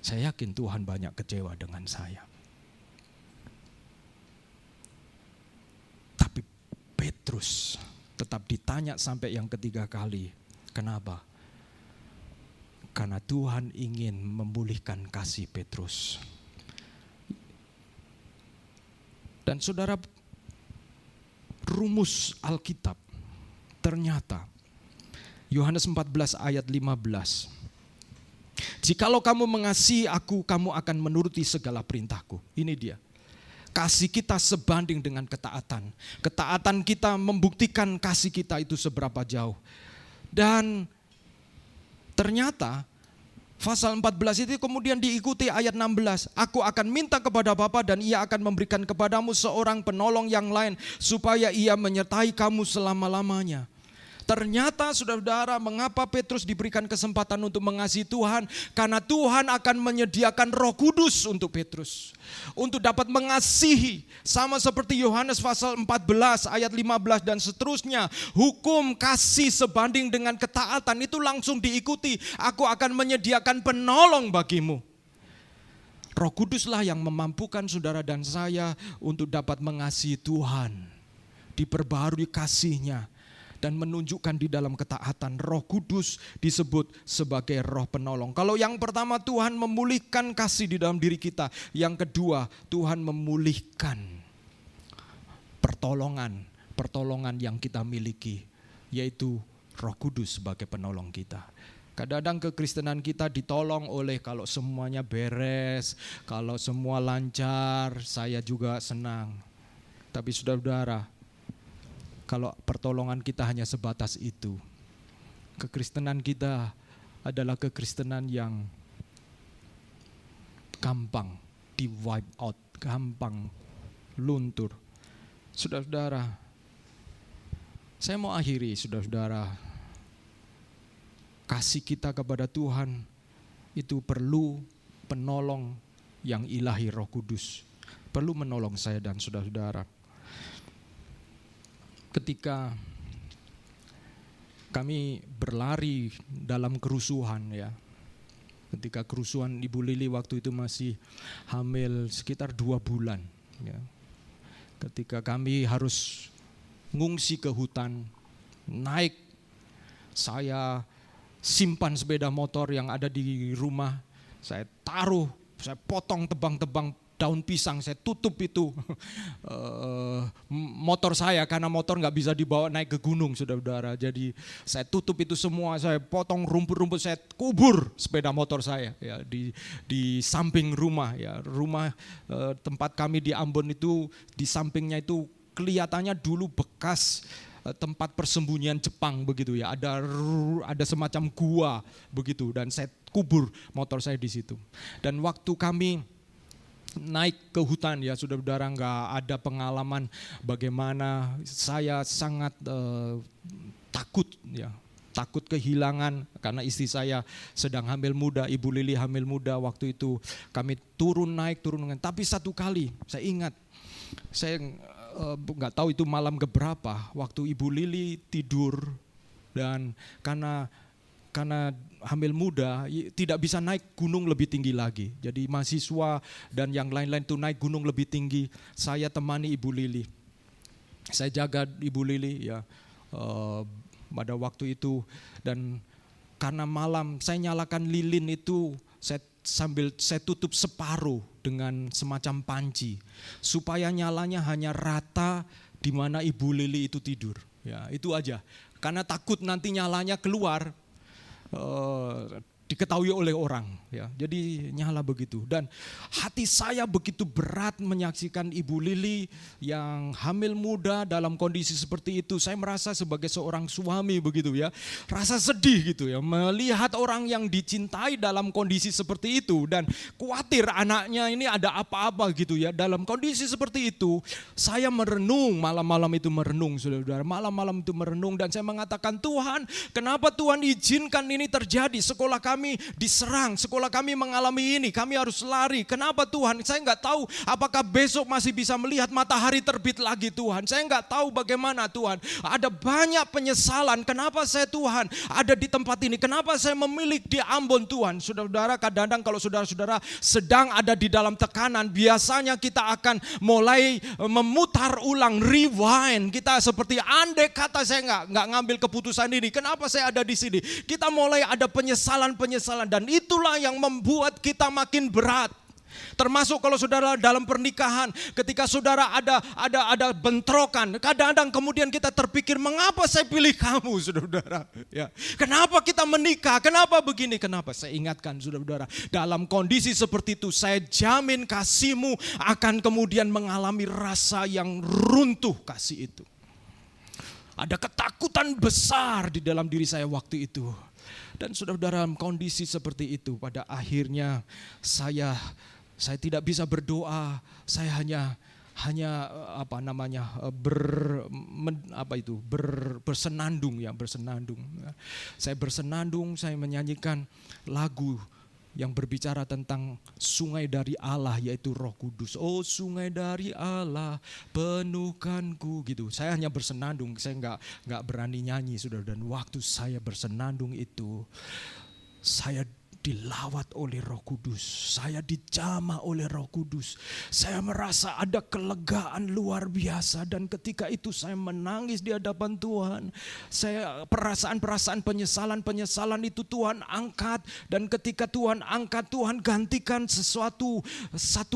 Saya yakin Tuhan banyak kecewa dengan saya. Tapi Petrus tetap ditanya sampai yang ketiga kali. Kenapa? Karena Tuhan ingin memulihkan kasih Petrus. Dan saudara, rumus Alkitab ternyata Yohanes 14 ayat 15. Jikalau kamu mengasihi aku, kamu akan menuruti segala perintahku. Ini dia. Kasih kita sebanding dengan ketaatan. Ketaatan kita membuktikan kasih kita itu seberapa jauh. Dan ternyata pasal 14 itu kemudian diikuti ayat 16. Aku akan minta kepada Bapa dan ia akan memberikan kepadamu seorang penolong yang lain supaya ia menyertai kamu selama-lamanya. Ternyata saudara-saudara, mengapa Petrus diberikan kesempatan untuk mengasihi Tuhan? Karena Tuhan akan menyediakan Roh Kudus untuk Petrus. Untuk dapat mengasihi, sama seperti Yohanes pasal 14 ayat 15 dan seterusnya. Hukum kasih sebanding dengan ketaatan itu langsung diikuti. Aku akan menyediakan penolong bagimu. Roh Kuduslah yang memampukan saudara dan saya untuk dapat mengasihi Tuhan. Diperbarui kasih-Nya. Dan menunjukkan di dalam ketaatan. Roh Kudus disebut sebagai roh penolong. Kalau yang pertama Tuhan memulihkan kasih di dalam diri kita. Yang kedua Tuhan memulihkan pertolongan yang kita miliki. Yaitu Roh Kudus sebagai penolong kita. Kadang-kadang kekristenan kita ditolong oleh kalau semuanya beres, kalau semua lancar, saya juga senang. Tapi saudara-saudara, kalau pertolongan kita hanya sebatas itu, kekristenan kita adalah kekristenan yang gampang di wipe out, gampang luntur. Saudara-saudara, saya mau akhiri saudara-saudara. Kasih kita kepada Tuhan itu perlu penolong yang ilahi, Roh Kudus. Perlu menolong saya dan saudara-saudara. Ketika kami berlari dalam kerusuhan ya. Ketika kerusuhan Ibu Lili waktu itu masih hamil sekitar 2 bulan ya. Ketika kami harus ngungsi ke hutan, naik, saya simpan sepeda motor yang ada di rumah, saya taruh, saya potong tebang-tebang daun pisang, saya tutup itu motor saya karena motor nggak bisa dibawa naik ke gunung saudara-saudara. Jadi saya tutup itu semua, saya potong rumput-rumput, saya kubur sepeda motor saya ya di samping rumah ya. Rumah tempat kami di Ambon itu di sampingnya itu kelihatannya dulu bekas tempat persembunyian Jepang begitu ya. Ada semacam gua begitu dan saya kubur motor saya di situ. Dan waktu kami naik ke hutan ya saudara-saudara, nggak ada pengalaman bagaimana, saya sangat takut ya. takut kehilangan karena istri saya sedang hamil muda, Ibu Lili hamil muda waktu itu. Kami turun naik. Tapi satu kali saya ingat, saya nggak tahu itu malam keberapa, waktu Ibu Lili tidur dan karena hamil muda tidak bisa naik gunung lebih tinggi lagi. Jadi mahasiswa dan yang lain-lain itu naik gunung lebih tinggi. Saya temani Ibu Lili. Saya jaga Ibu Lili ya. Pada waktu itu, dan karena malam saya nyalakan lilin itu, saya tutup separuh dengan semacam panci supaya nyalanya hanya rata di mana Ibu Lili itu tidur. Ya, itu aja. Karena takut nanti nyalanya keluar diketahui oleh orang, ya. Jadi nyala begitu. Dan hati saya begitu berat menyaksikan Ibu Lili yang hamil muda dalam kondisi seperti itu. Saya merasa sebagai seorang suami begitu ya, rasa sedih gitu ya, melihat orang yang dicintai dalam kondisi seperti itu dan khawatir anaknya ini ada apa-apa gitu ya. Dalam kondisi seperti itu, saya merenung, malam-malam itu merenung, saudara-saudara, malam-malam itu merenung dan saya mengatakan, Tuhan, kenapa Tuhan izinkan ini terjadi? Sekolah kami diserang, sekolah kami mengalami ini, kami harus lari. Kenapa Tuhan? Saya nggak tahu apakah besok masih bisa melihat matahari terbit lagi Tuhan. Saya nggak tahu bagaimana Tuhan. Ada banyak penyesalan. Kenapa saya Tuhan ada di tempat ini? Kenapa saya memilih di Ambon Tuhan? Saudara-saudara, kadang-kadang kalau saudara-saudara sedang ada di dalam tekanan, biasanya kita akan mulai memutar ulang, rewind. Kita seperti andai kata saya nggak ngambil keputusan ini. Kenapa saya ada di sini? Kita mulai ada penyesalan dan itulah yang membuat kita makin berat. Termasuk kalau saudara dalam pernikahan, ketika saudara ada bentrokan, kadang-kadang kemudian kita terpikir, mengapa saya pilih kamu, saudara-saudara? Ya. Kenapa kita menikah? Kenapa begini? Kenapa? Saya ingatkan, saudara-saudara, dalam kondisi seperti itu, saya jamin kasihmu akan kemudian mengalami rasa yang runtuh kasih itu. Ada ketakutan besar di dalam diri saya waktu itu. Dan saudara-saudara, dalam kondisi seperti itu, pada akhirnya saya tidak bisa berdoa. Saya hanya bersenandung. Saya bersenandung, saya menyanyikan lagu yang berbicara tentang sungai dari Allah, yaitu Roh Kudus. Oh, sungai dari Allah penuhkanku, gitu. Saya hanya bersenandung, saya nggak berani nyanyi, saudara. Dan waktu saya bersenandung itu, saya dilawat oleh Roh Kudus, saya dijamah oleh Roh Kudus. Saya merasa ada kelegaan luar biasa dan ketika itu saya menangis di hadapan Tuhan. Saya perasaan penyesalan itu Tuhan angkat dan ketika Tuhan angkat, Tuhan gantikan satu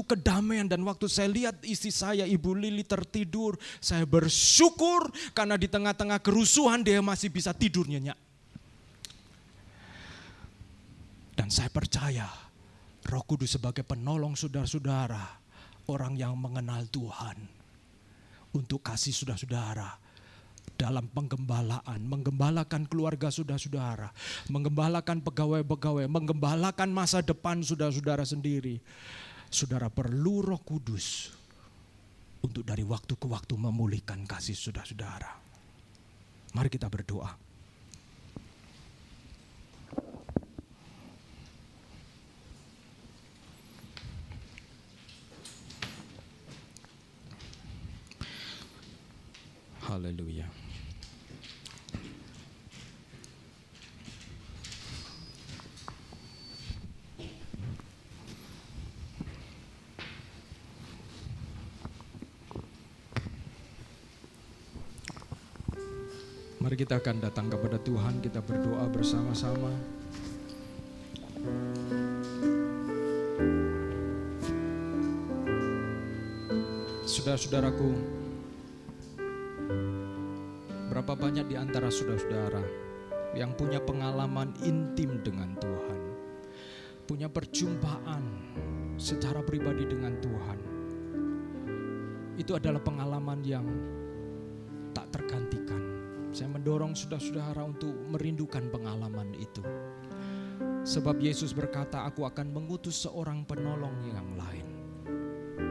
kedamaian. Dan waktu saya lihat istri saya, Ibu Lili, tertidur, saya bersyukur karena di tengah-tengah kerusuhan dia masih bisa tidur nyenyak. Dan saya percaya Roh Kudus sebagai penolong saudara-saudara, orang yang mengenal Tuhan, untuk kasih saudara-saudara dalam penggembalaan, menggembalakan keluarga saudara-saudara, menggembalakan pegawai-pegawai, menggembalakan masa depan saudara-saudara sendiri. Saudara perlu Roh Kudus untuk dari waktu ke waktu memulihkan kasih saudara-saudara. Mari kita berdoa. Haleluya. Mari kita akan datang kepada Tuhan, kita berdoa bersama-sama. Saudara-saudaraku, berapa banyak di antara saudara-saudara yang punya pengalaman intim dengan Tuhan, punya perjumpaan secara pribadi dengan Tuhan. Itu adalah pengalaman yang tak tergantikan. Saya mendorong saudara-saudara untuk merindukan pengalaman itu. Sebab Yesus berkata, aku akan mengutus seorang penolong yang lain,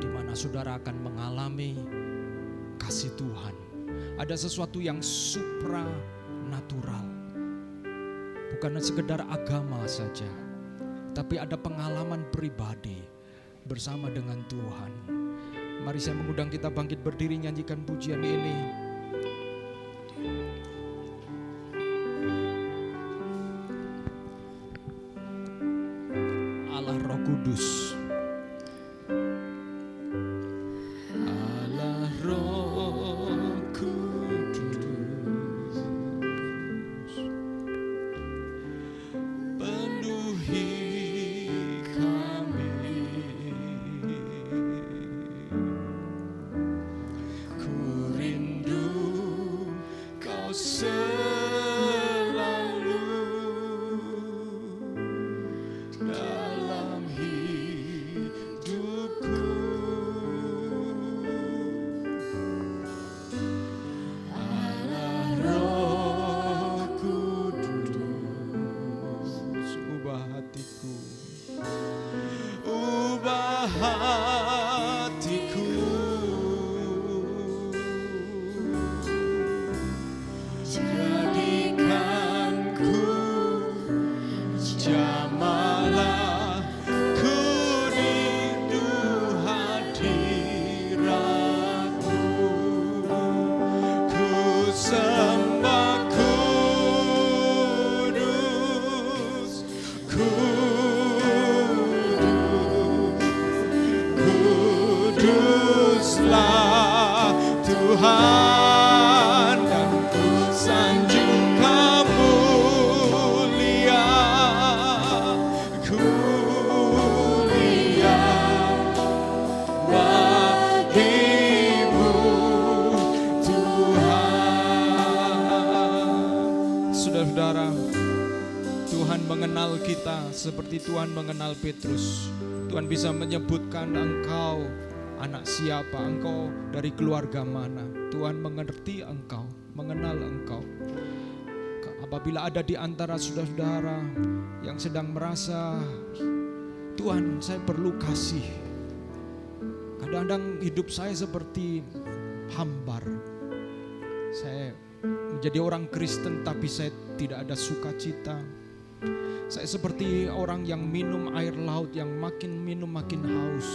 di mana saudara akan mengalami kasih Tuhan. Ada sesuatu yang supranatural bukan sekedar agama saja, tapi ada pengalaman pribadi bersama dengan Tuhan. Mari saya mengundang kita bangkit berdiri nyanyikan pujian ini. Allah Roh Kudus. Allah Roh Kudus, penuhi kami. Ku rindu Kau selalu dalam hidupku. Allah Roh Kudus, ubah hatiku, ubah hatiku. Jadikanku jamalah, ku rindu hadiratmu. Ku sembah kudus, kuduslah Tuhan, dan ku sanjung Kamu mulia, kulia bagimu Tuhan. Saudara-saudara, Tuhan mengenal kita seperti Tuhan mengenal Petrus. Tuhan bisa menyebutkan engkau anak siapa, engkau dari keluarga mana. Tuhan mengerti engkau, mengenal engkau. Apabila ada di antara saudara-saudara yang sedang merasa, Tuhan saya perlu kasih, kadang-kadang hidup saya seperti hambar. Saya menjadi orang Kristen tapi saya tidak ada sukacita. Saya seperti orang yang minum air laut, yang makin minum makin haus.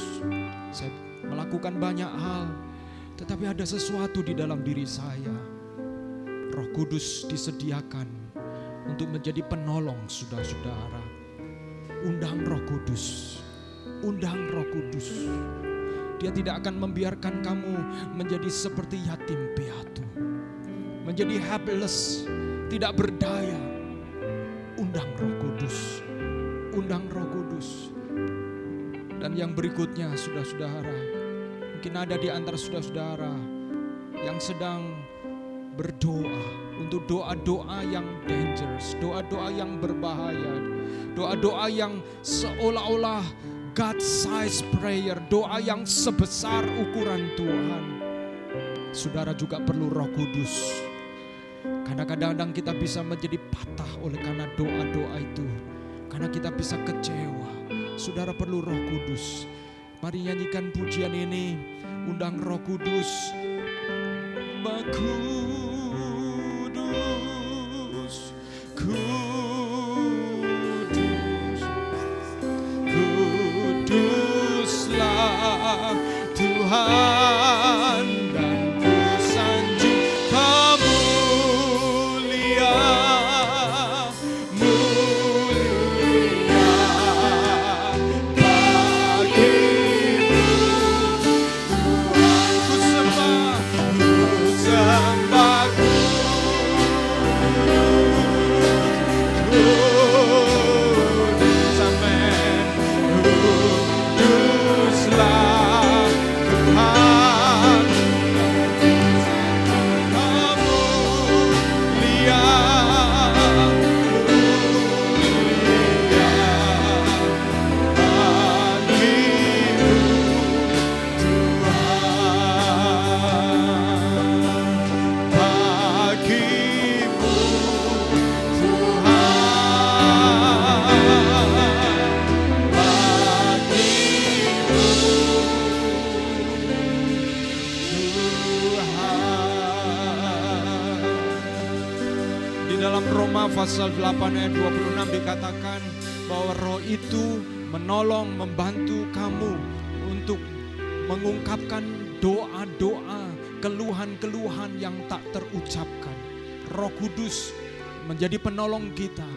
Saya melakukan banyak hal, tetapi ada sesuatu di dalam diri saya. Roh Kudus disediakan untuk menjadi penolong saudara-saudara. Undang Roh Kudus, undang Roh Kudus. Dia tidak akan membiarkan kamu menjadi seperti yatim piatu, menjadi helpless, tidak berdaya. Undang Roh Kudus, undang Roh Kudus. Dan yang berikutnya saudara-saudara, mungkin ada di antara saudara-saudara yang sedang berdoa untuk doa-doa yang dangerous, doa-doa yang berbahaya, doa-doa yang seolah-olah God-sized prayer, doa yang sebesar ukuran Tuhan. Saudara juga perlu Roh Kudus. Karena kadang-kadang kita bisa menjadi patah oleh karena doa-doa itu. Karena kita bisa kecewa. Saudara perlu Roh Kudus. Mari nyanyikan pujian ini. Undang Roh Kudus. Kudus, kudus, kuduslah Tuhan, dan ku sanjung Kamu mulia, mulia bagimu Tuhan. Ku sembah kudus, amen. Kuduslah Tuhan, Kamu mulia, mulia bagimu Tuhan, bagimu Tuhan. Di dalam Roma pasal 8 ayat 26 dikatakan bahwa roh itu menolong, membantu kamu untuk mengungkapkan doa-doa, keluhan-keluhan yang tak terucapkan. Roh Kudus menjadi penolong kita.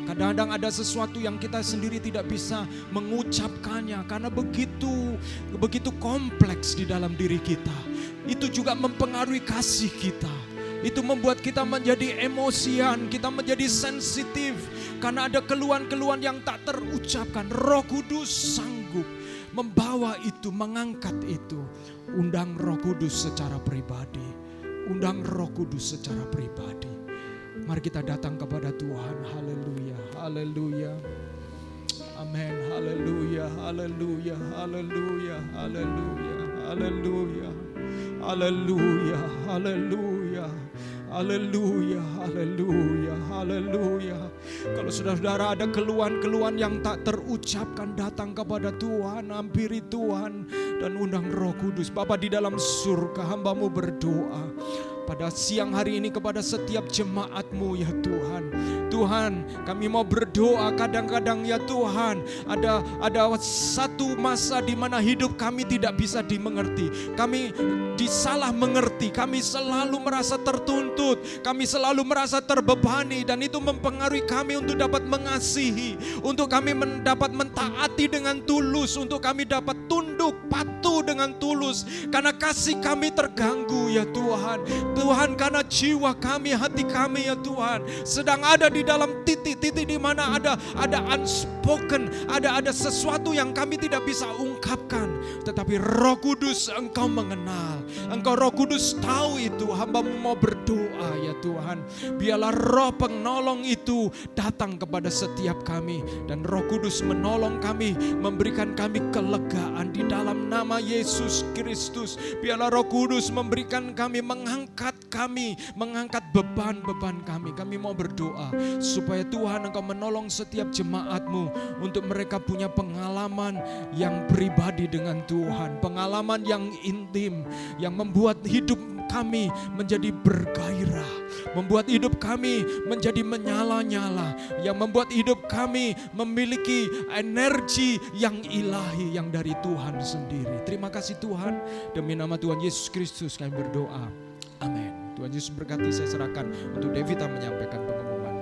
Kadang-kadang ada sesuatu yang kita sendiri tidak bisa mengucapkannya karena begitu kompleks di dalam diri kita. Itu juga mempengaruhi kasih kita. Itu membuat kita menjadi emosian, kita menjadi sensitif karena ada keluhan-keluhan yang tak terucapkan. Roh Kudus sanggup membawa itu, mengangkat itu. Undang Roh Kudus secara pribadi. Undang Roh Kudus secara pribadi. Mari kita datang kepada Tuhan. Haleluya, haleluya. Amin, haleluya, haleluya, haleluya, haleluya, haleluya. Haleluya, haleluya, haleluya, haleluya, haleluya. Kalau saudara-saudara ada keluhan-keluhan yang tak terucapkan, datang kepada Tuhan, hampiri Tuhan dan undang Roh Kudus. Bapa di dalam surga, hamba-Mu berdoa pada siang hari ini kepada setiap jemaat-Mu ya Tuhan. Tuhan, kami mau berdoa kadang-kadang ya Tuhan, ada satu masa di mana hidup kami tidak bisa dimengerti. Kami disalah mengerti, kami selalu merasa tertuntut, kami selalu merasa terbebani dan itu mempengaruhi kami untuk dapat mengasihi, untuk kami dapat mentaati dengan tulus, untuk kami dapat tunduk patuh dengan tulus karena kasih kami terganggu ya Tuhan. Tuhan, karena jiwa kami, hati kami ya Tuhan sedang ada di dalam titik-titik di mana ada unspoken, ada sesuatu yang kami tidak bisa ungkapkan. Tetapi Roh Kudus Engkau mengenal, Engkau Roh Kudus tahu itu. Hamba-Mu mau berdoa ya Tuhan, biarlah Roh penolong itu datang kepada setiap kami dan Roh Kudus menolong kami, memberikan kami kelegaan di dalam nama Yesus Kristus. Biarlah Roh Kudus memberikan kami, mengangkat beban-beban kami. Kami mau berdoa supaya Tuhan Engkau menolong setiap jemaat-Mu untuk mereka punya pengalaman yang pribadi dengan Tuhan, pengalaman yang intim yang membuat hidup kami menjadi bergairah, membuat hidup kami menjadi menyala-nyala, yang membuat hidup kami memiliki energi yang ilahi yang dari Tuhan sendiri. Terima kasih Tuhan, demi nama Tuhan Yesus Kristus kami berdoa. Amin. Tuhan Yesus berkati. Saya serahkan untuk Devita menyampaikan pengumuman.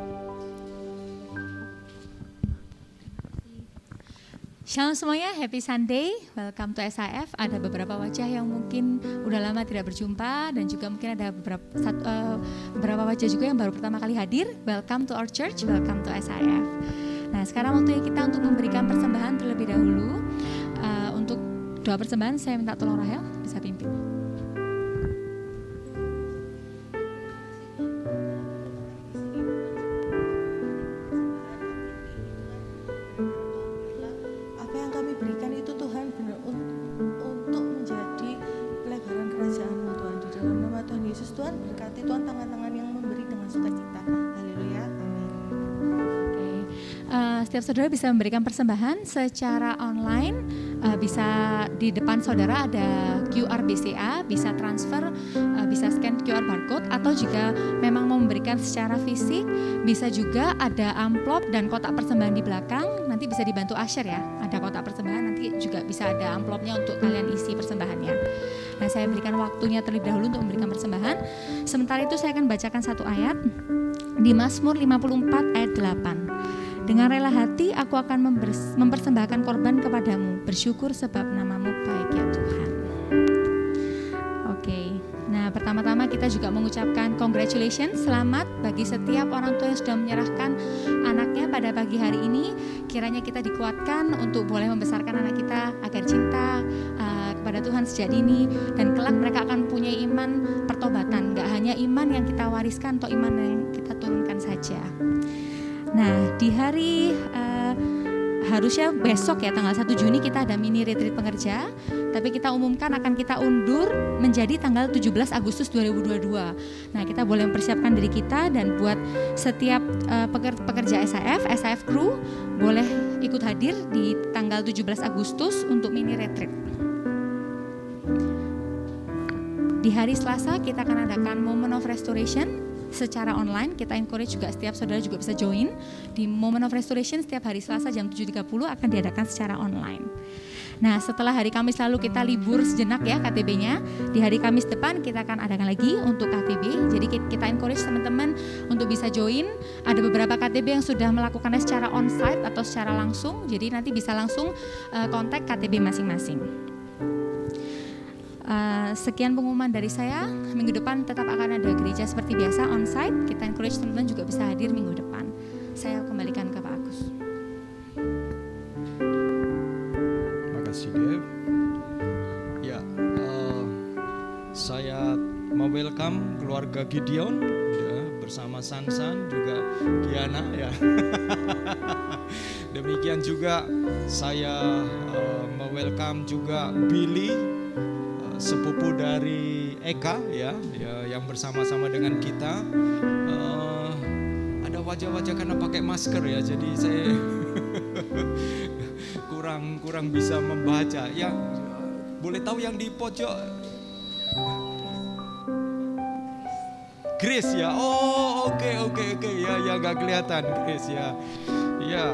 Shalom semuanya, happy Sunday, welcome to SIF. Ada beberapa wajah yang mungkin udah lama tidak berjumpa dan juga mungkin ada beberapa wajah juga yang baru pertama kali hadir. Welcome to our church, welcome to SIF. Nah sekarang waktunya kita untuk memberikan persembahan terlebih dahulu. Untuk doa persembahan saya minta tolong Rahel bisa pimpin. Tuhan berkati, Tuhan tangan-tangan yang memberi dengan sukacita. Haleluya, amin. Setiap saudara bisa memberikan persembahan secara online, bisa di depan saudara ada QR BCA, bisa transfer, bisa scan QR barcode, atau juga memang mau memberikan secara fisik, bisa juga ada amplop dan kotak persembahan di belakang, nanti bisa dibantu usher ya, ada kotak persembahan, nanti juga bisa ada amplopnya untuk kalian isi persembahannya. Nah saya berikan waktunya terlebih dahulu untuk memberikan persembahan. Sementara itu saya akan bacakan satu ayat di Mazmur 54 ayat 8. Dengan rela hati aku akan mempersembahkan korban kepadamu, bersyukur sebab namamu baik ya Tuhan. Oke, nah pertama-tama kita juga mengucapkan congratulations, selamat bagi setiap orang tua yang sudah menyerahkan anaknya pada pagi hari ini. Kiranya kita dikuatkan untuk boleh membesarkan anak kita agar cinta kepada Tuhan sejak dini, dan kelak mereka akan punya iman pertobatan, gak hanya iman yang kita wariskan atau iman yang kita turunkan saja. Nah di hari harusnya besok ya tanggal 1 Juni kita ada mini retreat pengerja, tapi kita umumkan akan kita undur menjadi tanggal 17 Agustus 2022. Nah kita boleh mempersiapkan diri kita, dan buat setiap pekerja SIF Crew boleh ikut hadir di tanggal 17 Agustus untuk mini retreat. Di hari Selasa kita akan adakan Moment of Restoration secara online. Kita encourage juga setiap saudara juga bisa join di Moment of Restoration setiap hari Selasa jam 7.30 akan diadakan secara online. Nah, setelah hari Kamis lalu kita libur sejenak ya KTB-nya. Di hari Kamis depan kita akan adakan lagi untuk KTB. Jadi kita encourage teman-teman untuk bisa join. Ada beberapa KTB yang sudah melakukannya secara onsite atau secara langsung. Jadi nanti bisa langsung kontak KTB masing-masing. Sekian pengumuman dari saya. Minggu depan tetap akan ada gereja seperti biasa onsite. Kita encourage teman-teman juga bisa hadir minggu depan. Saya kembalikan ke Pak Agus. Terima kasih, Dev. Ya, saya mau welcome keluarga Gideon ya, bersama Sansan juga Giana ya. Demikian juga saya mau welcome juga Billy, sepupu dari Eka ya, yang bersama-sama dengan kita. Ada wajah-wajah karena pakai masker ya, jadi saya kurang bisa membaca. Ya, boleh tahu yang di pojok? Grace ya. Oh, oke. Ya nggak kelihatan Grace ya. Ya,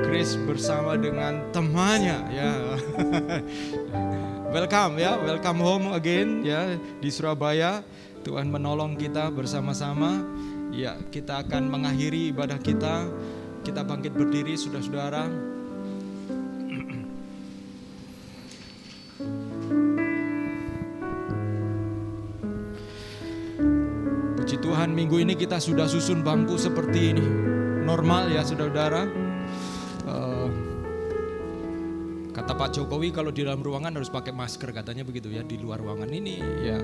Grace bersama dengan temannya ya. Welcome home again ya di Surabaya. Tuhan menolong kita bersama-sama. Ya, kita akan mengakhiri ibadah kita. Kita bangkit berdiri saudara-saudara. Puji Tuhan, minggu ini kita sudah susun bangku seperti ini. Normal ya saudara-saudara. Kata Pak Jokowi kalau di dalam ruangan harus pakai masker, katanya begitu ya. Di luar ruangan ini ya.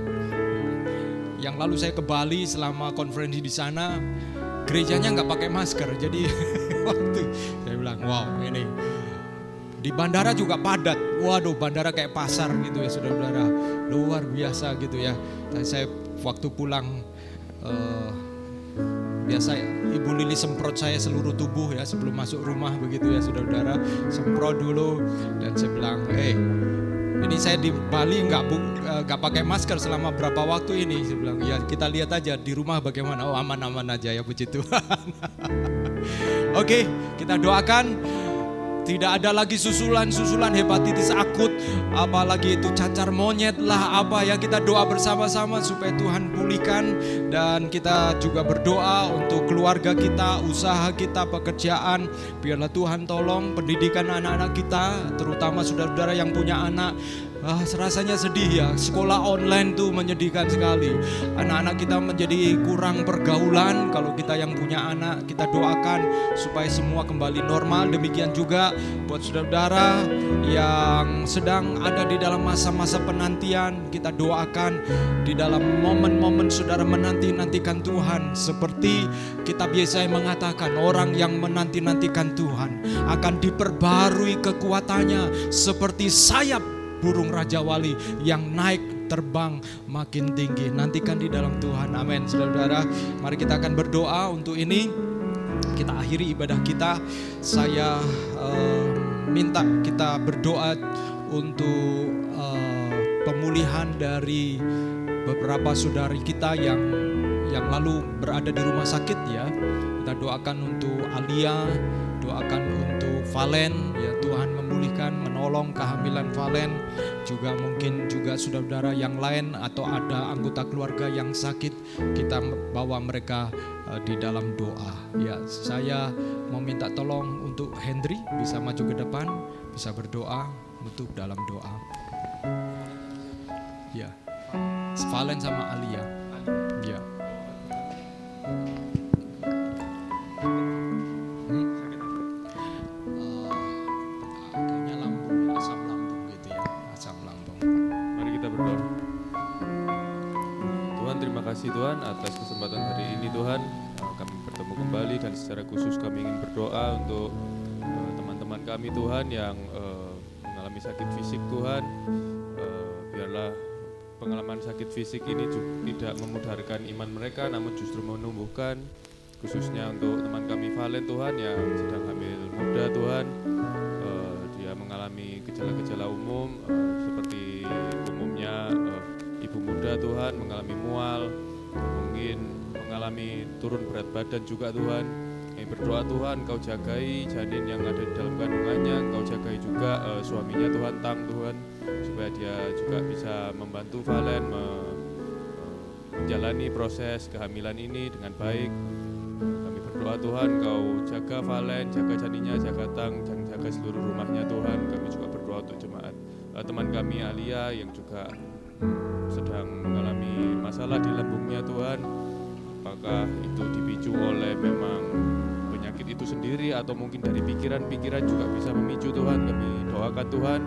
Yang lalu saya ke Bali selama konferensi di sana, gerejanya nggak pakai masker. Jadi waktu saya bilang, wow ini di bandara juga padat. Waduh, bandara kayak pasar gitu ya saudara-saudara. Luar biasa gitu ya. Dan saya waktu pulang biasa Ibu Lili semprot saya seluruh tubuh ya sebelum masuk rumah begitu ya saudara-saudara, semprot dulu dan saya bilang, ini saya di Bali nggak pakai masker selama berapa waktu ini. Saya bilang, ya kita lihat aja di rumah bagaimana. Oh aman-aman aja ya, puji Tuhan. Oke, kita doakan. Tidak ada lagi susulan hepatitis akut, apalagi itu cacar monyet lah apa ya. Kita doa bersama-sama supaya Tuhan pulihkan. Dan kita juga berdoa untuk keluarga kita, usaha kita, pekerjaan. Biarlah Tuhan tolong pendidikan anak-anak kita, terutama saudara-saudara yang punya anak. Rasanya sedih ya, sekolah online tuh menyedihkan sekali. Anak-anak kita menjadi kurang pergaulan. Kalau kita yang punya anak, kita doakan supaya semua kembali normal. Demikian juga buat saudara-saudara yang sedang ada di dalam masa-masa penantian, kita doakan di dalam momen-momen saudara menanti-nantikan Tuhan. Seperti kita biasanya mengatakan, orang yang menanti-nantikan Tuhan akan diperbarui kekuatannya seperti sayap burung Raja Wali yang naik terbang makin tinggi. Nantikan di dalam Tuhan. Amin. Saudara-saudara, mari kita akan berdoa untuk ini. Kita akhiri ibadah kita. Saya minta kita berdoa untuk pemulihan dari beberapa saudari kita yang lalu berada di rumah sakit ya. Kita doakan untuk Alia, doakan untuk Valen ya, Tuhan memulihkan, menolong kehamilan Valen. Juga mungkin juga saudara-saudara yang lain atau ada anggota keluarga yang sakit, kita bawa mereka di dalam doa. Ya, saya mau minta tolong untuk Hendry bisa maju ke depan, bisa berdoa untuk dalam doa. Ya, Valen sama Alia. Ya. Terima kasih Tuhan atas kesempatan hari ini Tuhan, kami bertemu kembali dan secara khusus kami ingin berdoa untuk teman-teman kami Tuhan yang mengalami sakit fisik Tuhan. Biarlah pengalaman sakit fisik ini tidak memudarkan iman mereka, namun justru menumbuhkan, khususnya untuk teman kami Valen Tuhan yang sedang hamil muda Tuhan. Dia mengalami gejala-gejala umum seperti umumnya ibu muda Tuhan, mengalami mual, mungkin mengalami turun berat badan juga Tuhan. Kami berdoa Tuhan, Engkau jagai janin yang ada di dalam kandungannya, Engkau jagai juga suaminya Tuhan, Tang Tuhan, supaya dia juga bisa membantu Valen menjalani proses kehamilan ini dengan baik. Kami berdoa Tuhan, Engkau jaga Valen, jaga janinnya, jaga Tang, dan jaga seluruh rumahnya Tuhan. Kami juga berdoa untuk jemaat teman kami Alia yang juga sedang mengalami masalah di lambungnya Tuhan. Apakah itu dipicu oleh memang penyakit itu sendiri atau mungkin dari pikiran-pikiran juga bisa memicu Tuhan. Kami doakan Tuhan,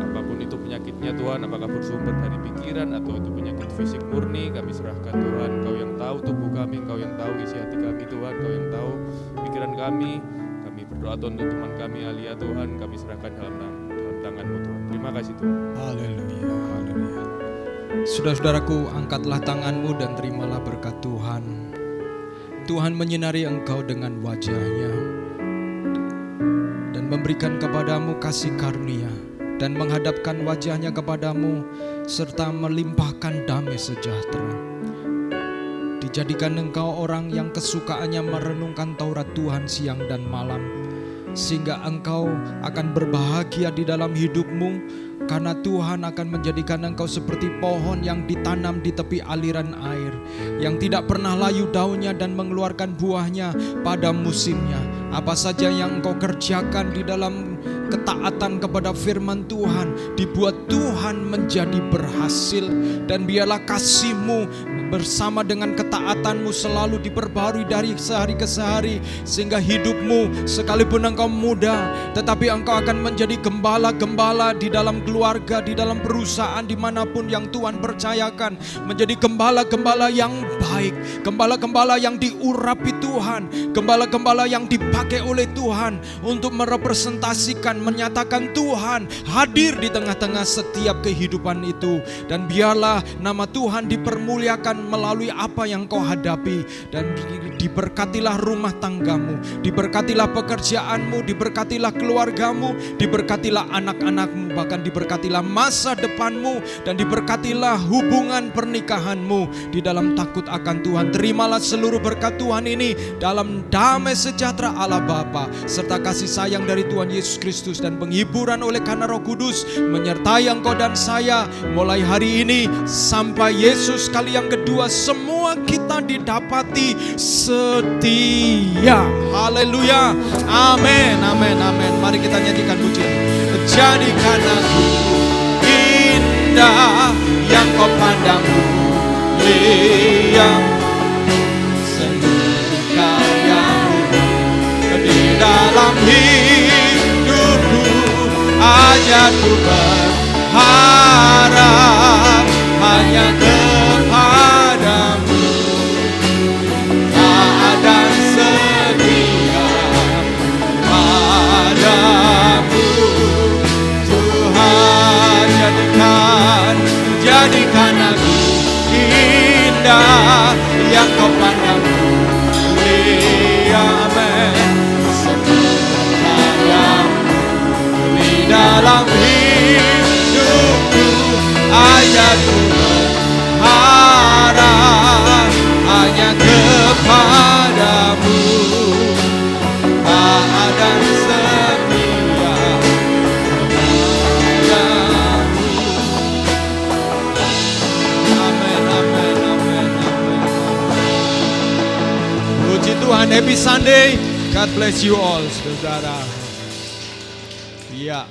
apapun itu penyakitnya Tuhan, apakah bersumber dari pikiran atau itu penyakit fisik murni, kami serahkan Tuhan. Engkau yang tahu tubuh kami, Engkau yang tahu isi hati kami Tuhan, Engkau yang tahu pikiran kami. Kami berdoa Tuhan untuk teman kami Alia Tuhan, kami serahkan dalam tangan-Mu Tuhan. Terima kasih Tuhan. Haleluya, haleluya. Saudara-saudaraku, angkatlah tanganmu dan terimalah berkat Tuhan. Tuhan menyinari engkau dengan wajah-Nya dan memberikan kepadamu kasih karunia dan menghadapkan wajah-Nya kepadamu serta melimpahkan damai sejahtera. Dijadikan engkau orang yang kesukaannya merenungkan Taurat Tuhan siang dan malam, sehingga engkau akan berbahagia di dalam hidupmu, karena Tuhan akan menjadikan engkau seperti pohon yang ditanam di tepi aliran air, yang tidak pernah layu daunnya dan mengeluarkan buahnya pada musimnya. Apa saja yang engkau kerjakan di dalam ketaatan kepada firman Tuhan, dibuat Tuhan menjadi berhasil. Dan biarlah kasih-Mu bersama dengan ketaatanmu selalu diperbarui dari sehari ke sehari, sehingga hidupmu sekalipun engkau muda, tetapi engkau akan menjadi gembala-gembala di dalam keluarga, di dalam perusahaan, dimanapun yang Tuhan percayakan, menjadi gembala-gembala yang baik, gembala-gembala yang diurapi Tuhan, gembala-gembala yang dipakai oleh Tuhan untuk merepresentasikan, menyatakan Tuhan hadir di tengah-tengah setiap kehidupan itu. Dan biarlah nama Tuhan dipermuliakan melalui apa yang kau hadapi, dan diberkatilah rumah tanggamu, diberkatilah pekerjaanmu, diberkatilah keluargamu, diberkatilah anak-anakmu, bahkan diberkatilah masa depanmu, dan diberkatilah hubungan pernikahanmu di dalam takut akan Tuhan. Terimalah seluruh berkat Tuhan ini dalam damai sejahtera Allah Bapa serta kasih sayang dari Tuhan Yesus Kristus, dan penghiburan oleh karena Roh Kudus menyertai engkau dan saya mulai hari ini sampai Yesus kali yang kedua. Semua kita didapati setia. Haleluya. Amin, amin, amin. Mari kita nyanyikan pujian. Jadikan aku indah yang kau pandang mulia, seluruh karya-Mu di dalam hidupku. Ajarku berharap hanya kepadamu, dan setia padamu. Tuhan, jadikan aku indah yang kau pandang mulia, amin, seperti karya-Mu di dalam hidupku. Ajarku berharap hanya kepadamu, dan setia padamu. Amin, amin, amin, amin. Puji Tuhan, happy Sunday. God bless you all, saudara. Iya.